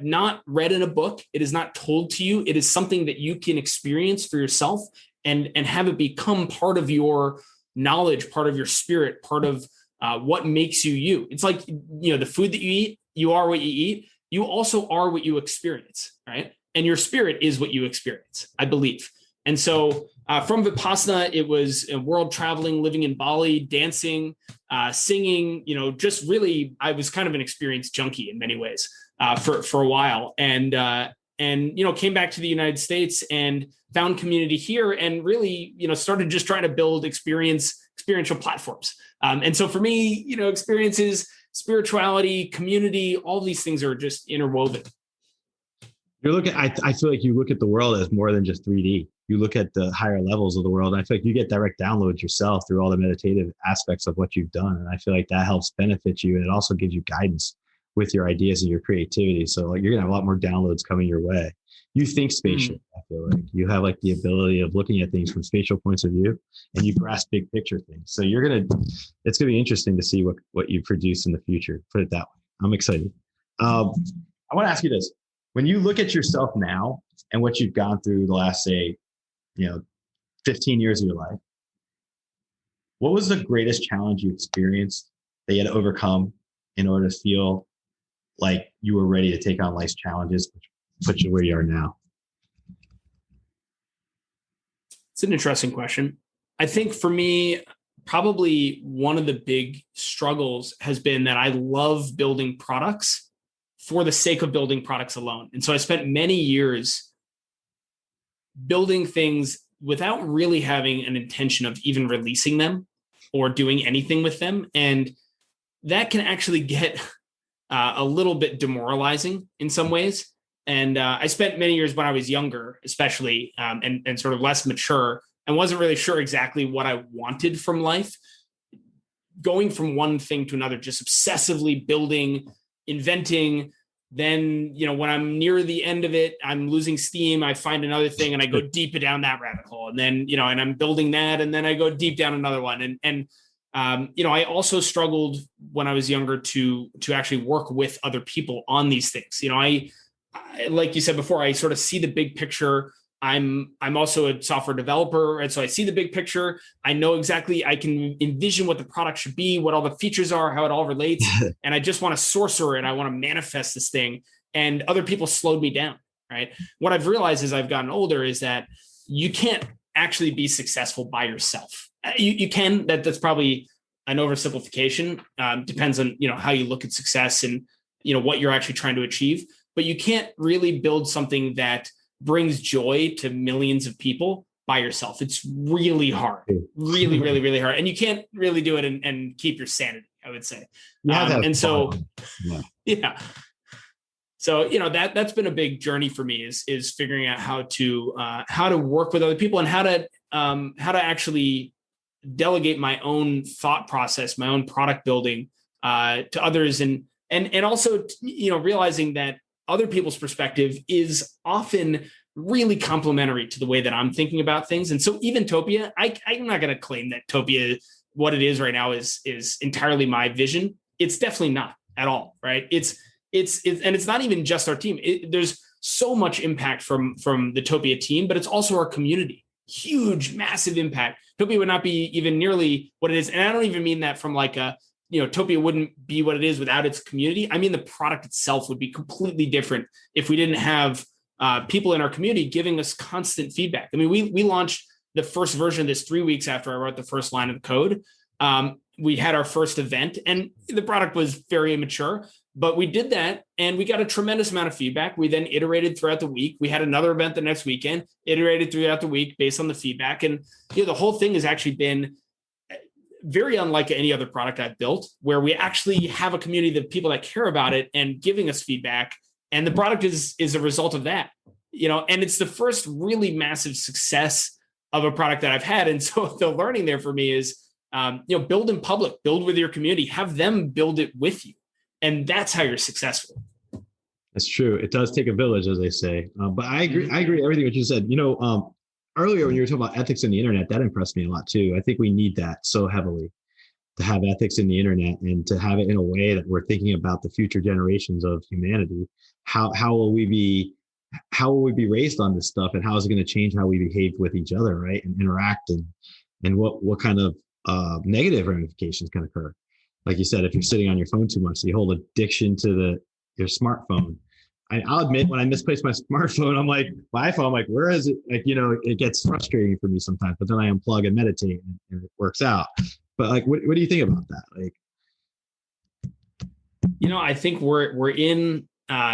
not read in a book. It is not told to you. It is something that you can experience for yourself and have it become part of your knowledge, part of your spirit, part of what makes you you. It's like, the food that you eat, you are what you eat. You also are what you experience, right? And your spirit is what you experience, I believe. And so from Vipassana, it was world traveling, living in Bali, dancing, singing, just really, I was kind of an experienced junkie in many ways for a while. And came back to the United States and found community here and really, started just trying to build experiential platforms. And so for me, experiences, spirituality, community, all these things are just interwoven. I feel like you look at the world as more than just 3D. You look at the higher levels of the world. And I feel like you get direct downloads yourself through all the meditative aspects of what you've done. And I feel like that helps benefit you. And it also gives you guidance with your ideas and your creativity. So like you're gonna have a lot more downloads coming your way. You think spatially. I feel like you have like the ability of looking at things from spatial points of view, and you grasp big picture things. So it's gonna be interesting to see what you produce in the future. Put it that way. I'm excited. I want to ask you this: when you look at yourself now and what you've gone through the last, say, 15 years of your life, what was the greatest challenge you experienced that you had to overcome in order to feel like you were ready to take on life's challenges, which put you where you are now? It's an interesting question. I think for me, probably one of the big struggles has been that I love building products for the sake of building products alone. And so I spent many years building things without really having an intention of even releasing them or doing anything with them. And that can actually get a little bit demoralizing in some ways. And I spent many years when I was younger, especially, and sort of less mature, and wasn't really sure exactly what I wanted from life, going from one thing to another, just obsessively building, inventing. Then, when I'm near the end of it, I'm losing steam. I find another thing and I go deep down that rabbit hole. And then, and I'm building that, and then I go deep down another one. I also struggled when I was younger to actually work with other people on these things. I like you said before, I sort of see the big picture. I'm also a software developer, and so I see the big picture. I know exactly, I can envision what the product should be, what all the features are, how it all relates, and I just want to sorcerer it. I want to manifest this thing, and other people slowed me down, right? What I've realized as I've gotten older is that you can't actually be successful by yourself. You can, that's probably an oversimplification. Depends on, how you look at success and, what you're actually trying to achieve, but you can't really build something that brings joy to millions of people by yourself. It's really hard, really, really, really hard. And you can't really do it and keep your sanity, I would say. Yeah. So, that's been a big journey for me is figuring out how to work with other people and how to actually delegate my own thought process, my own product building to others. And also, realizing that other people's perspective is often really complementary to the way that I'm thinking about things. And so even Topia, I'm not going to claim that Topia, what it is right now, is entirely my vision. It's definitely not at all, right? It's and it's not even just our team. There's so much impact from the Topia team, but it's also our community. Huge, massive impact. Topia would not be even nearly what it is. And I don't even mean that from like Topia wouldn't be what it is without its community. I mean, the product itself would be completely different if we didn't have people in our community giving us constant feedback. I mean, we launched the first version of this 3 weeks after I wrote the first line of the code. We had our first event, and the product was very immature, but we did that and we got a tremendous amount of feedback. We then iterated throughout the week. We had another event the next weekend, iterated throughout the week based on the feedback. And the whole thing has actually been very unlike any other product I've built, where we actually have a community of people that care about it and giving us feedback. And the product is a result of that, and it's the first really massive success of a product that I've had. And so the learning there for me is, build in public, build with your community, have them build it with you. And that's how you're successful. That's true. It does take a village, as they say. But I agree. I agree with everything that you said. Earlier when you were talking about ethics in the internet, that impressed me a lot too. I think we need that so heavily, to have ethics in the internet and to have it in a way that we're thinking about the future generations of humanity. How will we be raised on this stuff, and how is it going to change how we behave with each other, right? And interact, and what kind of negative ramifications can occur. Like you said, if you're sitting on your phone too much, the whole addiction to your smartphone. I'll admit, when I misplace my smartphone, I'm like, my iPhone, I'm like, where is it? Like, it gets frustrating for me sometimes, but then I unplug and meditate and it works out. But like, what do you think about that? Like, I think we're in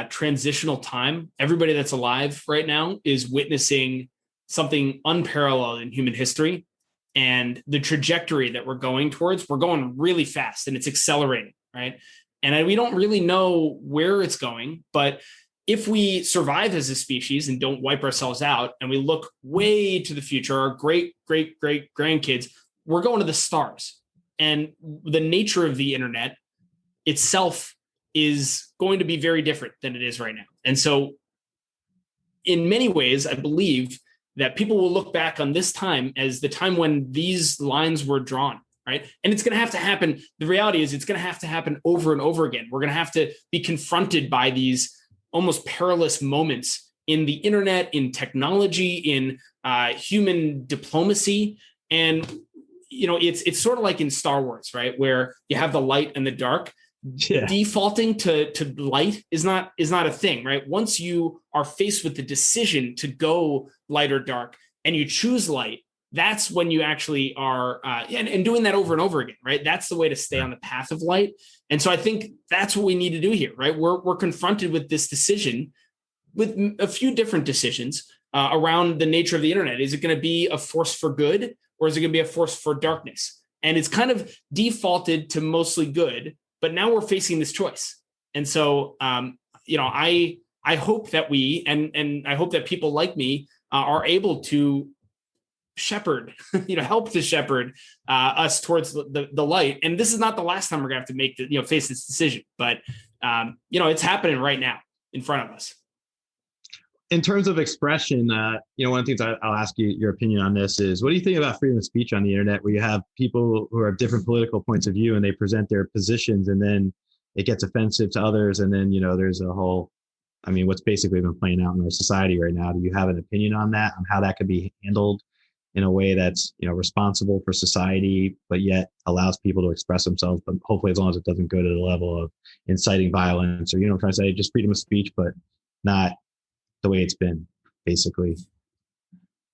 transitional time. Everybody that's alive right now is witnessing something unparalleled in human history. And the trajectory that we're going really fast, and it's accelerating, right? And we don't really know where it's going, but if we survive as a species and don't wipe ourselves out, and we look way to the future, our great grandkids, we're going to the stars. And the nature of the internet itself is going to be very different than it is right now. And so in many ways, I believe that people will look back on this time as the time when these lines were drawn, right? And it's going to have to happen. The reality is it's going to have to happen over and over again. We're going to have to be confronted by these almost perilous moments in the internet, in technology, in human diplomacy. And, it's sort of like in Star Wars, right? Where you have the light and the dark. Yeah. Defaulting to light is not a thing, right? Once you are faced with the decision to go light or dark and you choose light, that's when you actually are and doing that over and over again, right? That's the way to stay on the path of light. And so I think that's what we need to do here, right? We're confronted with this decision, with a few different decisions around the nature of the internet. Is it going to be a force for good, or is it going to be a force for darkness? And it's kind of defaulted to mostly good. But now we're facing this choice. And so, I hope that we, and I hope that people like me are able to shepherd, help to shepherd us towards the light. And this is not the last time we're gonna have to make face this decision, but it's happening right now in front of us. In terms of expression, one of the things I'll ask you your opinion on this is, what do you think about freedom of speech on the internet, where you have people who have different political points of view and they present their positions, and then it gets offensive to others, and then there's a whole, what's basically been playing out in our society right now? Do you have an opinion on that, on how that could be handled in a way that's responsible for society, but yet allows people to express themselves, but hopefully as long as it doesn't go to the level of inciting violence, or I'm trying to say just freedom of speech, but not the way it's been, basically?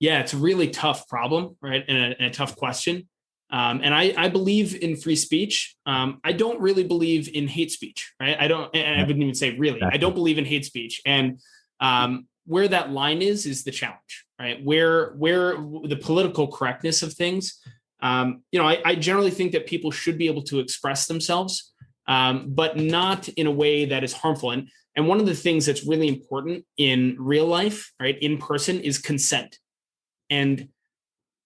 Yeah, it's a really tough problem, right? And a tough question. And I believe in free speech. I don't really believe in hate speech, right? I wouldn't even say really. I don't believe in hate speech. And where that line is the challenge, right? Where the political correctness of things. I generally think that people should be able to express themselves, but not in a way that is harmful. And one of the things that's really important in real life, right, in person, is consent. And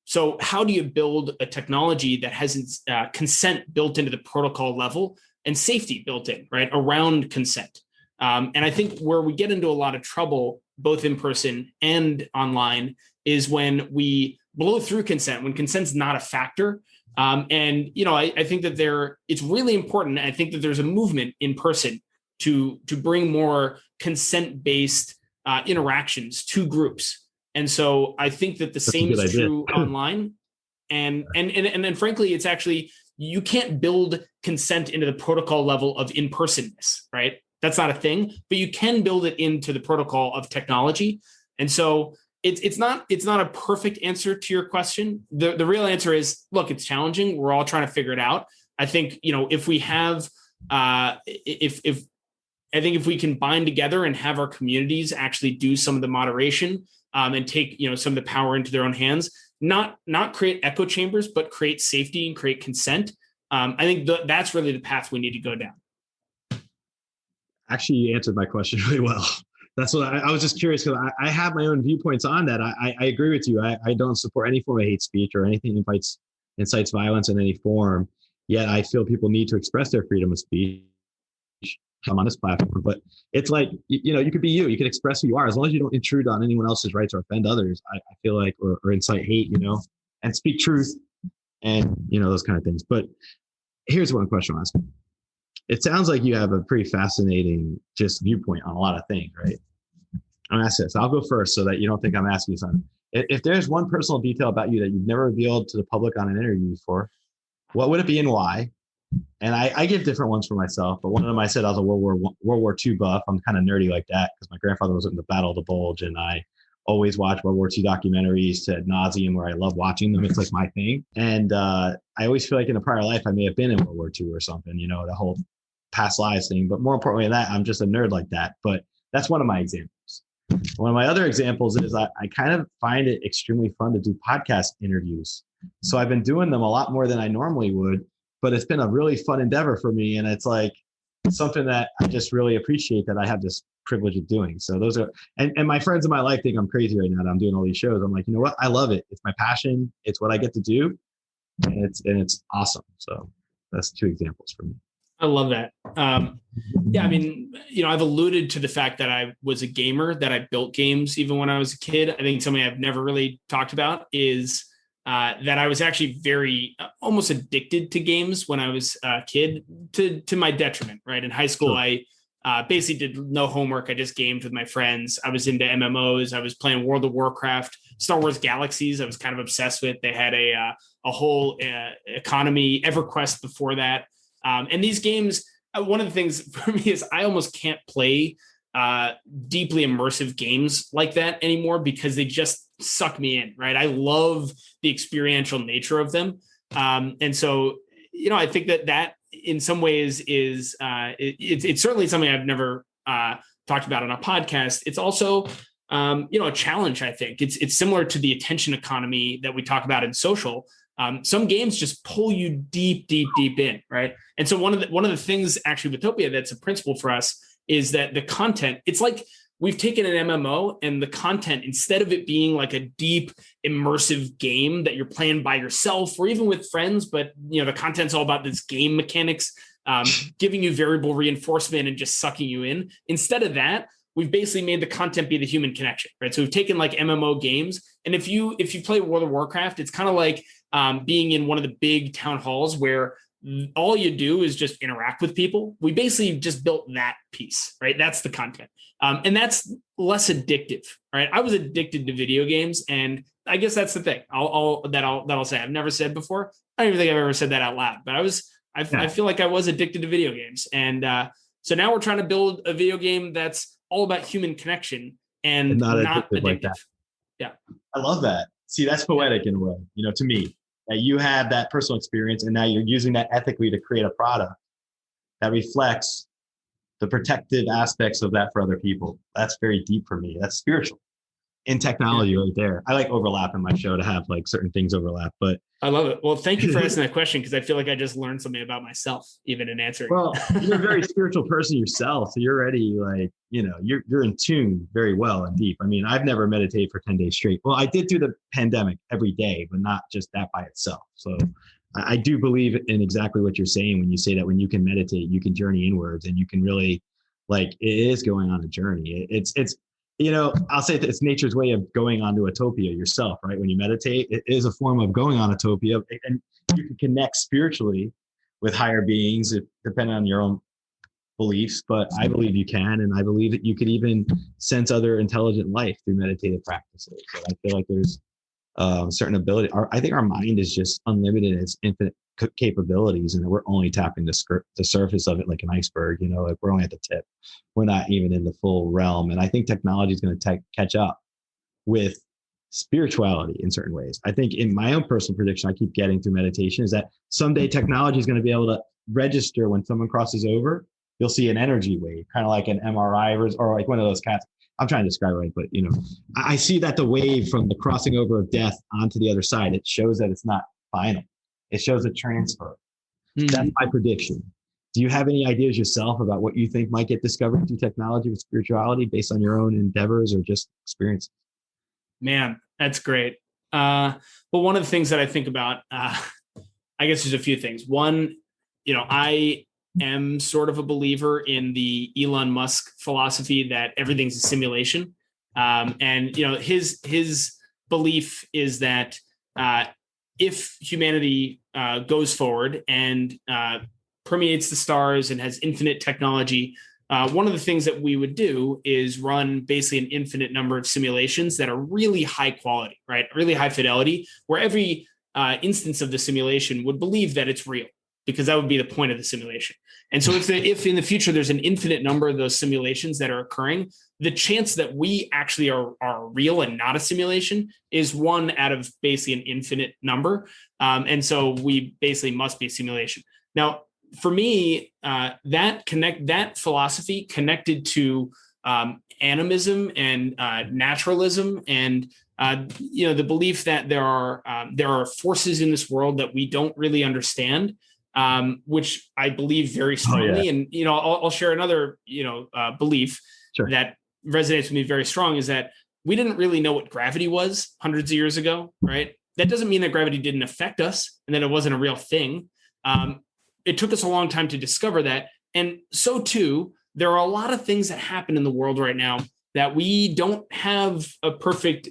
so how do you build a technology that has consent built into the protocol level and safety built in, right, around consent? And I think where we get into a lot of trouble, both in person and online, is when we blow through consent, when consent's not a factor. I think that it's really important. I think that there's a movement in person to bring more consent-based interactions to groups. And so I think that the same is true online. And frankly, it's actually, you can't build consent into the protocol level of in-personness, right? That's not a thing, but you can build it into the protocol of technology. And so it's not a perfect answer to your question. The real answer is, look, it's challenging. We're all trying to figure it out. I think, if we have, if we can bind together and have our communities actually do some of the moderation, and take some of the power into their own hands, not create echo chambers, but create safety and create consent. I think that's really the path we need to go down. Actually, you answered my question really well. That's what I was just curious, because I have my own viewpoints on that. I agree with you. I don't support any form of hate speech or anything that incites violence in any form. Yet I feel people need to express their freedom of speech. I'm on this platform, but it's like, you could be you can express who you are, as long as you don't intrude on anyone else's rights or offend others. I feel like, or incite hate, and speak truth, and those kind of things. But here's one question I'll ask. It sounds like you have a pretty fascinating just viewpoint on a lot of things, right? I'm gonna ask this. I'll go first so that you don't think I'm asking you something. If there's one personal detail about you that you've never revealed to the public on an interview before, what would it be and why? And I give different ones for myself, but one of them, I said I was a World War II buff. I'm kind of nerdy like that because my grandfather was in the Battle of the Bulge, and I always watch World War II documentaries to ad nauseum, where I love watching them. It's like my thing. And I always feel like in a prior life, I may have been in World War II or something, the whole past lives thing. But more importantly than that, I'm just a nerd like that. But that's one of my examples. One of my other examples is I kind of find it extremely fun to do podcast interviews. So I've been doing them a lot more than I normally would, but it's been a really fun endeavor for me. And it's like something that I just really appreciate that I have this privilege of doing. So those are, and my friends in my life think I'm crazy right now that I'm doing all these shows. I'm like, you know what? I love it. It's my passion. It's what I get to do. And it's awesome. So that's two examples for me. I love that. I've alluded to the fact that I was a gamer, that I built games even when I was a kid. I think something I've never really talked about is that I was actually very almost addicted to games when I was a kid, to my detriment, right? In high school, sure. I basically did no homework. I just gamed with my friends. I was into MMOs. I was playing World of Warcraft, Star Wars Galaxies. I was kind of obsessed with. They had a whole economy, EverQuest before that. And these games, one of the things for me is I almost can't play deeply immersive games like that anymore because they just suck me in, right? I love the experiential nature of them. And so, I think that in some ways is, it's certainly something I've never talked about on a podcast. It's also, a challenge, I think. It's similar to the attention economy that we talk about in social. Some games just pull you deep in, right? And so one of the things actually with Topia that's a principle for us is that the content, it's like we've taken an MMO and the content, instead of it being like a deep, immersive game that you're playing by yourself or even with friends, but the content's all about this game mechanics, giving you variable reinforcement and just sucking you in. Instead of that, we've basically made the content be the human connection, right? So we've taken like MMO games, and if you play World of Warcraft, it's kind of like being in one of the big town halls where all you do is just interact with people. We basically just built that piece, right? That's the content. And that's less addictive, right? I was addicted to video games, and I guess that's the thing. I'll say I've never said before. I don't even think I've ever said that out loud, but I feel like I was addicted to video games. And so now we're trying to build a video game that's all about human connection and not addictive. Like that. Yeah. I love that. See, that's poetic in a way, to me, that you have that personal experience and now you're using that ethically to create a product that reflects the protective aspects of that for other people. That's very deep for me. That's spiritual in technology right there. I like overlap in my show to have like certain things overlap, but I love it. Well, thank you for asking that question, because I feel like I just learned something about myself even in answering. Well, you're a very spiritual person yourself, so you're already like, you're in tune very well and deep. I mean, I've never meditated for 10 days straight. Well, I did through the pandemic every day, but not just that by itself. So I do believe in exactly what you're saying when you say that when you can meditate, you can journey inwards and you can really, like, it is going on a journey. It's I'll say that it's nature's way of going onto utopia yourself, right? When you meditate, it is a form of going on utopia, and you can connect spiritually with higher beings, depending on your own beliefs. But I believe you can, and I believe that you could even sense other intelligent life through meditative practices. So I feel like there's certain ability. I think our mind is just unlimited. It's infinite capabilities, and we're only tapping the surface of it like an iceberg. Like we're only at the tip. We're not even in the full realm. And I think technology is going to catch up with spirituality in certain ways. I think in my own personal prediction, I keep getting through meditation, is that someday technology is going to be able to register when someone crosses over. You'll see an energy wave, kind of like an MRI or like one of those cats. I'm trying to describe it right, but I see that the wave from the crossing over of death onto the other side, it shows that it's not final. It shows a transfer. Mm-hmm. That's my prediction. Do you have any ideas yourself about what you think might get discovered through technology with spirituality based on your own endeavors or just experience? Man, that's great. Well, one of the things that I think about, I guess there's a few things. One, I am sort of a believer in the Elon Musk philosophy that everything's a simulation. And his belief is that if humanity goes forward and permeates the stars and has infinite technology, one of the things that we would do is run basically an infinite number of simulations that are really high quality, right? Really high fidelity, where every instance of the simulation would believe that it's real, because that would be the point of the simulation. And so if in the future there's an infinite number of those simulations that are occurring, the chance that we actually are real and not a simulation is 1 out of basically an infinite number. And so we basically must be a simulation. Now, for me, that philosophy connected to animism and naturalism and the belief that there are forces in this world that we don't really understand, which I believe very strongly. Oh, yeah. And I'll share another belief that resonates with me very strong, is that we didn't really know what gravity was hundreds of years ago, right? That doesn't mean that gravity didn't affect us and that it wasn't a real thing. It took us a long time to discover that. And so too, there are a lot of things that happen in the world right now that we don't have a perfect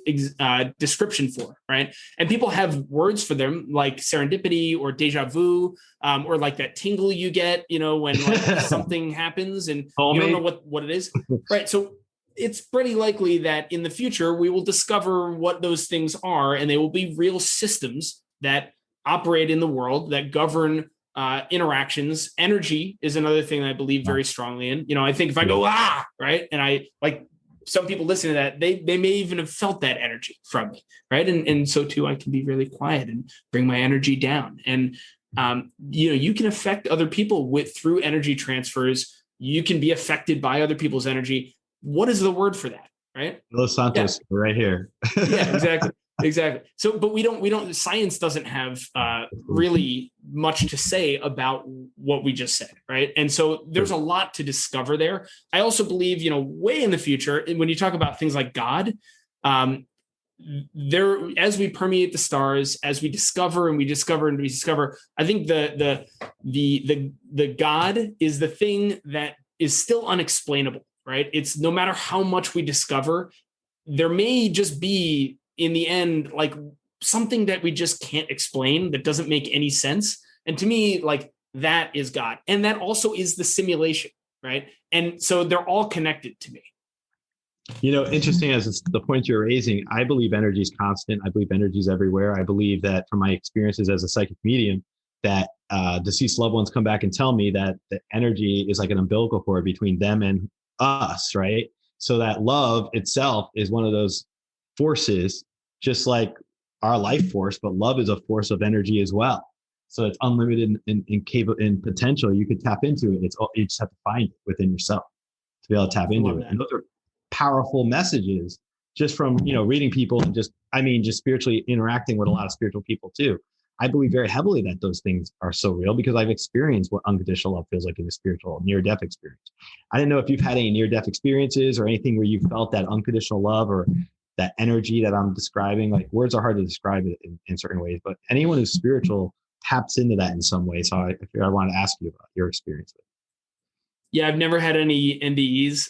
description for, right? And people have words for them, like serendipity or deja vu, or like that tingle you get, when like something happens and you don't know what it is, right? So it's pretty likely that in the future, we will discover what those things are, and they will be real systems that operate in the world that govern interactions. Energy is another thing that I believe very strongly in. I think if I go, right, and I like, some people listening to that, they may even have felt that energy from me, right? And so too, I can be really quiet and bring my energy down. And you can affect other people through energy transfers. You can be affected by other people's energy. What is the word for that, right? Los Santos, right here. Yeah, exactly. Exactly. So, but we don't, science doesn't have really much to say about what we just said. Right. And so there's a lot to discover there. I also believe, way in the future, when you talk about things like God, there, as we permeate the stars, as we discover and we discover and we discover, I think the God is the thing that is still unexplainable, right? It's no matter how much we discover, there may just be in the end, like something that we just can't explain that doesn't make any sense. And to me, like that is God. And that also is the simulation, right? And so they're all connected to me. Interesting as it's the point you're raising, I believe energy is constant. I believe energy is everywhere. I believe that from my experiences as a psychic medium, that deceased loved ones come back and tell me that the energy is like an umbilical cord between them and us, right? So that love itself is one of those forces, just like our life force, but love is a force of energy as well. So it's unlimited in potential. You could tap into it. You just have to find it within yourself to be able to tap into it. And those are powerful messages just from, reading people and just spiritually interacting with a lot of spiritual people too. I believe very heavily that those things are so real because I've experienced what unconditional love feels like in a spiritual near-death experience. I didn't know if you've had any near-death experiences or anything where you felt that unconditional love or that energy that I'm describing. Like words are hard to describe it in certain ways, but anyone who's spiritual taps into that in some way. So I want to ask you about your experience with it. Yeah, I've never had any NDEs.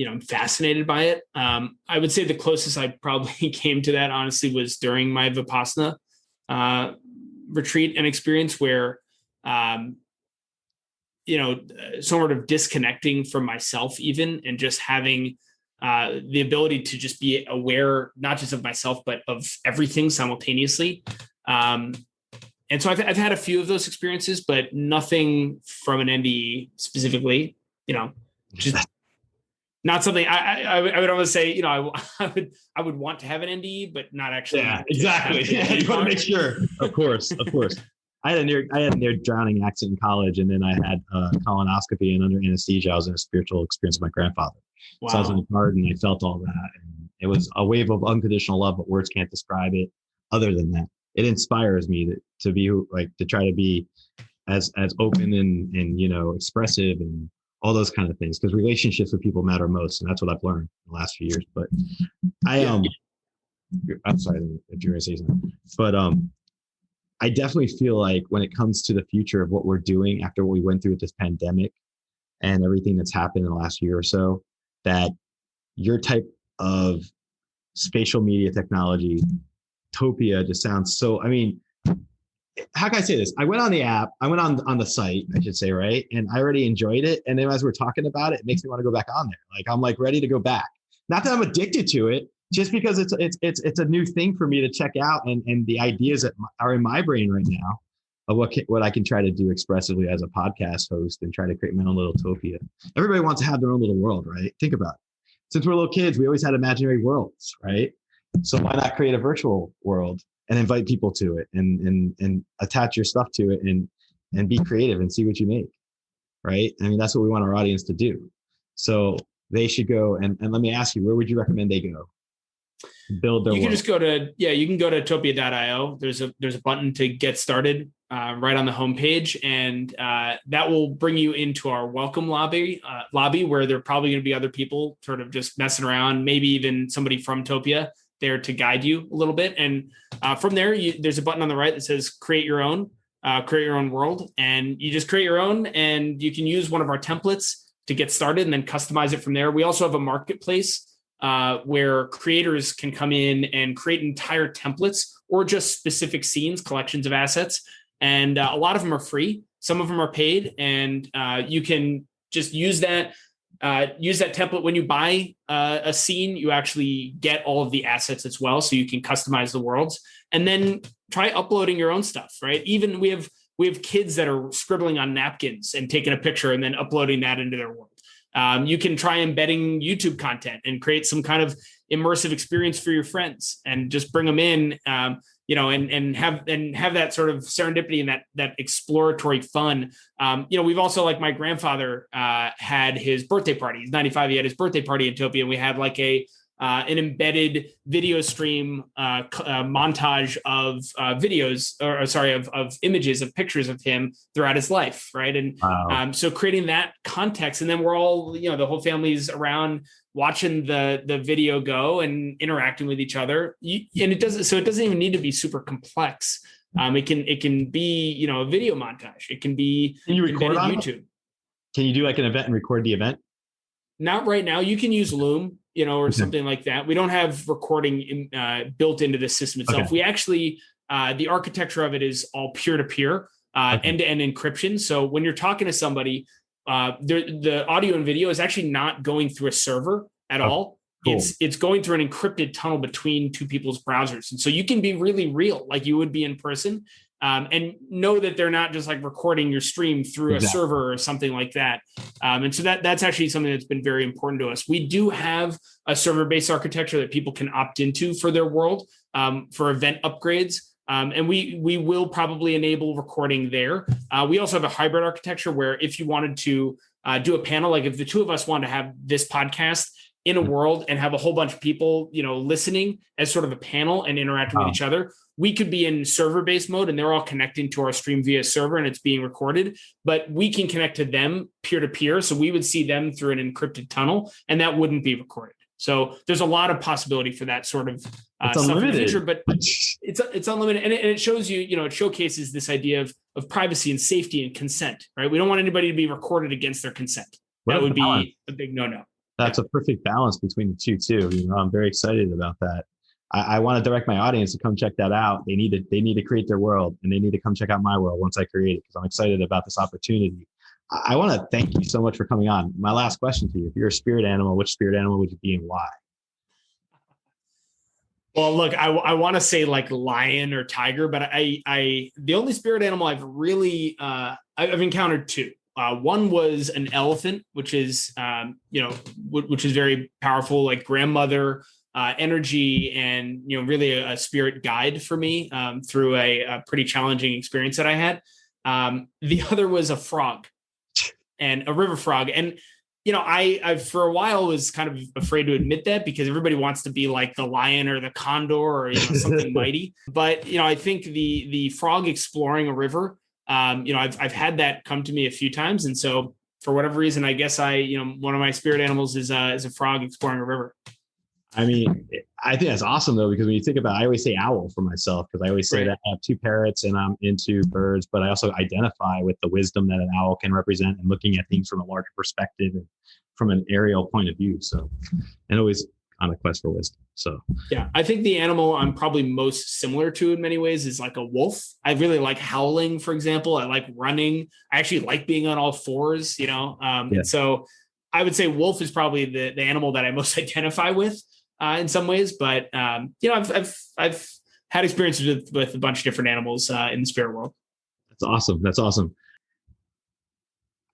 I'm fascinated by it. I would say the closest I probably came to that, honestly, was during my Vipassana retreat and experience where, sort of disconnecting from myself even, and just having the ability to just be aware, not just of myself, but of everything simultaneously. And so I've had a few of those experiences, but nothing from an NDE specifically, just not something I would almost say, I would want to have an NDE, but not actually. Yeah, exactly. Yeah, you want to make sure. Of course. I had a near drowning accident in college, and then I had colonoscopy, and under anesthesia, I was in a spiritual experience with my grandfather. Wow. So I was in the garden, I felt all that, and it was a wave of unconditional love, but words can't describe it. Other than that, it inspires me to be to try to be as open and expressive and all those kind of things, because relationships with people matter most, and that's what I've learned in the last few years. But I'm sorry if you're gonna say something, but I definitely feel like when it comes to the future of what we're doing after what we went through with this pandemic and everything that's happened in the last year or so, that your type of spatial media technology, Topia, just sounds so, how can I say this? I went on the app, I went on the site, I should say, right? And I already enjoyed it. And then as we're talking about it, it makes me want to go back on there. Like, I'm like ready to go back. Not that I'm addicted to it, just because it's a new thing for me to check out, and the ideas that are in my brain right now of what I can try to do expressively as a podcast host and try to create my own little Topia. Everybody wants to have their own little world, right? Think about it. Since we're little kids, we always had imaginary worlds, right? So why not create a virtual world and invite people to it and attach your stuff to it and be creative and see what you make, right? That's what we want our audience to do. So they should go and let me ask you, where would you recommend they go? Build their You can world. just go to, you can go to topia.io. There's a button to get started right on the homepage, and that will bring you into our welcome lobby where there are probably going to be other people sort of just messing around, maybe even somebody from Topia there to guide you a little bit. And from there, there's a button on the right that says create your own world, and you just create your own, and you can use one of our templates to get started and then customize it from there. We also have a marketplace where creators can come in and create entire templates or just specific scenes, collections of assets. And a lot of them are free. Some of them are paid, and you can just use that template. When you buy a scene, you actually get all of the assets as well, so you can customize the worlds and then try uploading your own stuff, right? Even we have kids that are scribbling on napkins and taking a picture and then uploading that into their world. You can try embedding YouTube content and create some kind of immersive experience for your friends and just bring them in, and have that sort of serendipity and that exploratory fun. We've also, like, my grandfather had his birthday party. He's 95. He had his birthday party in Topia, and we had like a an embedded video stream montage of videos, of images, of pictures of him throughout his life, right? And Wow. so creating that context, and then we're all, the whole family's around watching the video go and interacting with each other. And it doesn't even need to be super complex. It can be, a video montage. It can be Can you record on YouTube. Can you do like an event and record the event? Not right now. You can use Loom, or something like that. We don't have recording built into the system itself. Okay. We actually, the architecture of it is all peer-to-peer, end-to-end encryption. So when you're talking to somebody, the audio and video is actually not going through a server at all. Cool. It's going through an encrypted tunnel between two people's browsers. And so you can be really real, like you would be in person, and know that they're not just like recording your stream through a server or something like that. And so that's actually something that's been very important to us. We do have a server-based architecture that people can opt into for their world, for event upgrades. And we will probably enable recording there. We also have a hybrid architecture where if you wanted to do a panel, like if the two of us want to have this podcast in a world and have a whole bunch of people, listening as sort of a panel and interacting with each other, we could be in server-based mode and they're all connecting to our stream via server and it's being recorded, but we can connect to them peer-to-peer. So we would see them through an encrypted tunnel and that wouldn't be recorded. So there's a lot of possibility for that sort of stuff in the future, but it's unlimited. And it shows you, it showcases this idea of privacy and safety and consent, right? We don't want anybody to be recorded against their consent. That would be a big no-no. That's a perfect balance between the two too. I'm very excited about that. I want to direct my audience to come check that out. They need to create their world and they need to come check out my world once I create it because I'm excited about this opportunity. I want to thank you so much for coming on. My last question to you, if you're a spirit animal, which spirit animal would you be and why? Well, look, I want to say like lion or tiger, but the only spirit animal I've really, I've encountered two. One was an elephant, which is, which is very powerful, like grandmother energy and, really a spirit guide for me through a pretty challenging experience that I had. The other was a frog and a river frog. And, I for a while was kind of afraid to admit that because everybody wants to be like the lion or the condor or something mighty. But, I think the frog exploring a river, I've had that come to me a few times. And so for whatever reason, I guess one of my spirit animals is a frog exploring a river. I mean, I think that's awesome though, because when you think about it, I always say owl for myself because I always say that I have two parrots and I'm into birds, but I also identify with the wisdom that an owl can represent and looking at things from a larger perspective and from an aerial point of view. So, and always on a quest for wisdom. So, yeah, I think the animal I'm probably most similar to in many ways is like a wolf. I really like howling, for example. I like running. I actually like being on all fours, And so I would say wolf is probably the animal that I most identify with. In some ways, but I've had experiences with a bunch of different animals in the spirit world. That's awesome.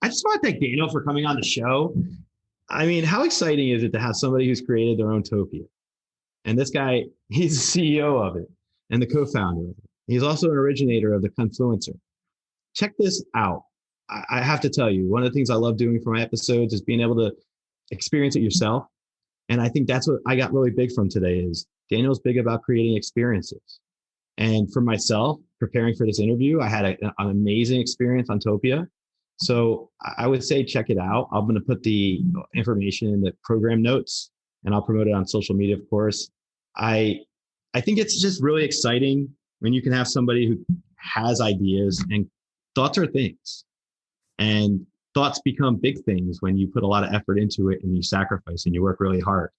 I just want to thank Daniel for coming on the show. I mean, how exciting is it to have somebody who's created their own Topia? And this guy, he's the CEO of it and the co-founder of it. He's also an originator of the Confluencer. Check this out. I have to tell you, one of the things I love doing for my episodes is being able to experience it yourself. And I think that's what I got really big from today is Daniel's big about creating experiences. And for myself, preparing for this interview, I had an amazing experience on Topia. So I would say check it out. I'm going to put the information in the program notes and I'll promote it on social media, of course. I think it's just really exciting when you can have somebody who has ideas and thoughts are things. And thoughts become big things when you put a lot of effort into it and you sacrifice and you work really hard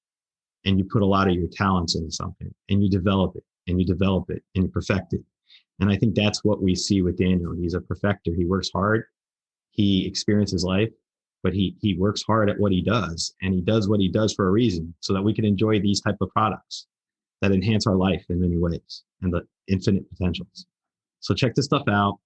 and you put a lot of your talents into something and you develop it and you develop it and you perfect it. And I think that's what we see with Daniel. He's a perfecter. He works hard. He experiences life, but he works hard at what he does and he does what he does for a reason so that we can enjoy these type of products that enhance our life in many ways and the infinite potentials. So check this stuff out.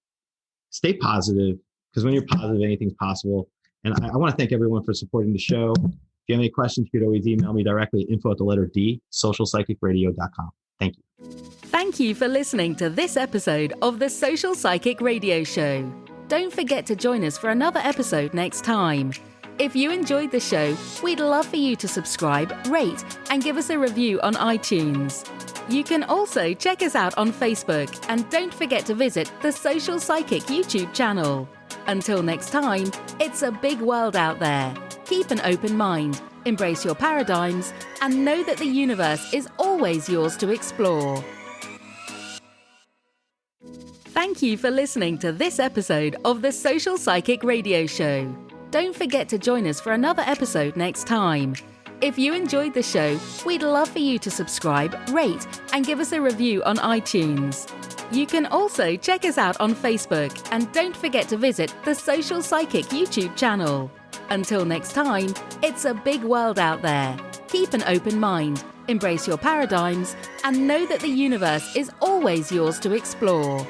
Stay positive. Because when you're positive, anything's possible. And I want to thank everyone for supporting the show. If you have any questions, you could always email me directly, info@D, socialpsychicradio.com. Thank you. Thank you for listening to this episode of the Social Psychic Radio Show. Don't forget to join us for another episode next time. If you enjoyed the show, we'd love for you to subscribe, rate, and give us a review on iTunes. You can also check us out on Facebook, and don't forget to visit the Social Psychic YouTube channel. Until next time, it's a big world out there. Keep an open mind, embrace your paradigms, and know that the universe is always yours to explore. Thank you for listening to this episode of the Social Psychic Radio Show. Don't forget to join us for another episode next time. If you enjoyed the show, we'd love for you to subscribe, rate, and give us a review on iTunes. You can also check us out on Facebook, and don't forget to visit the Social Psychic YouTube channel. Until next time, it's a big world out there. Keep an open mind, embrace your paradigms, and know that the universe is always yours to explore.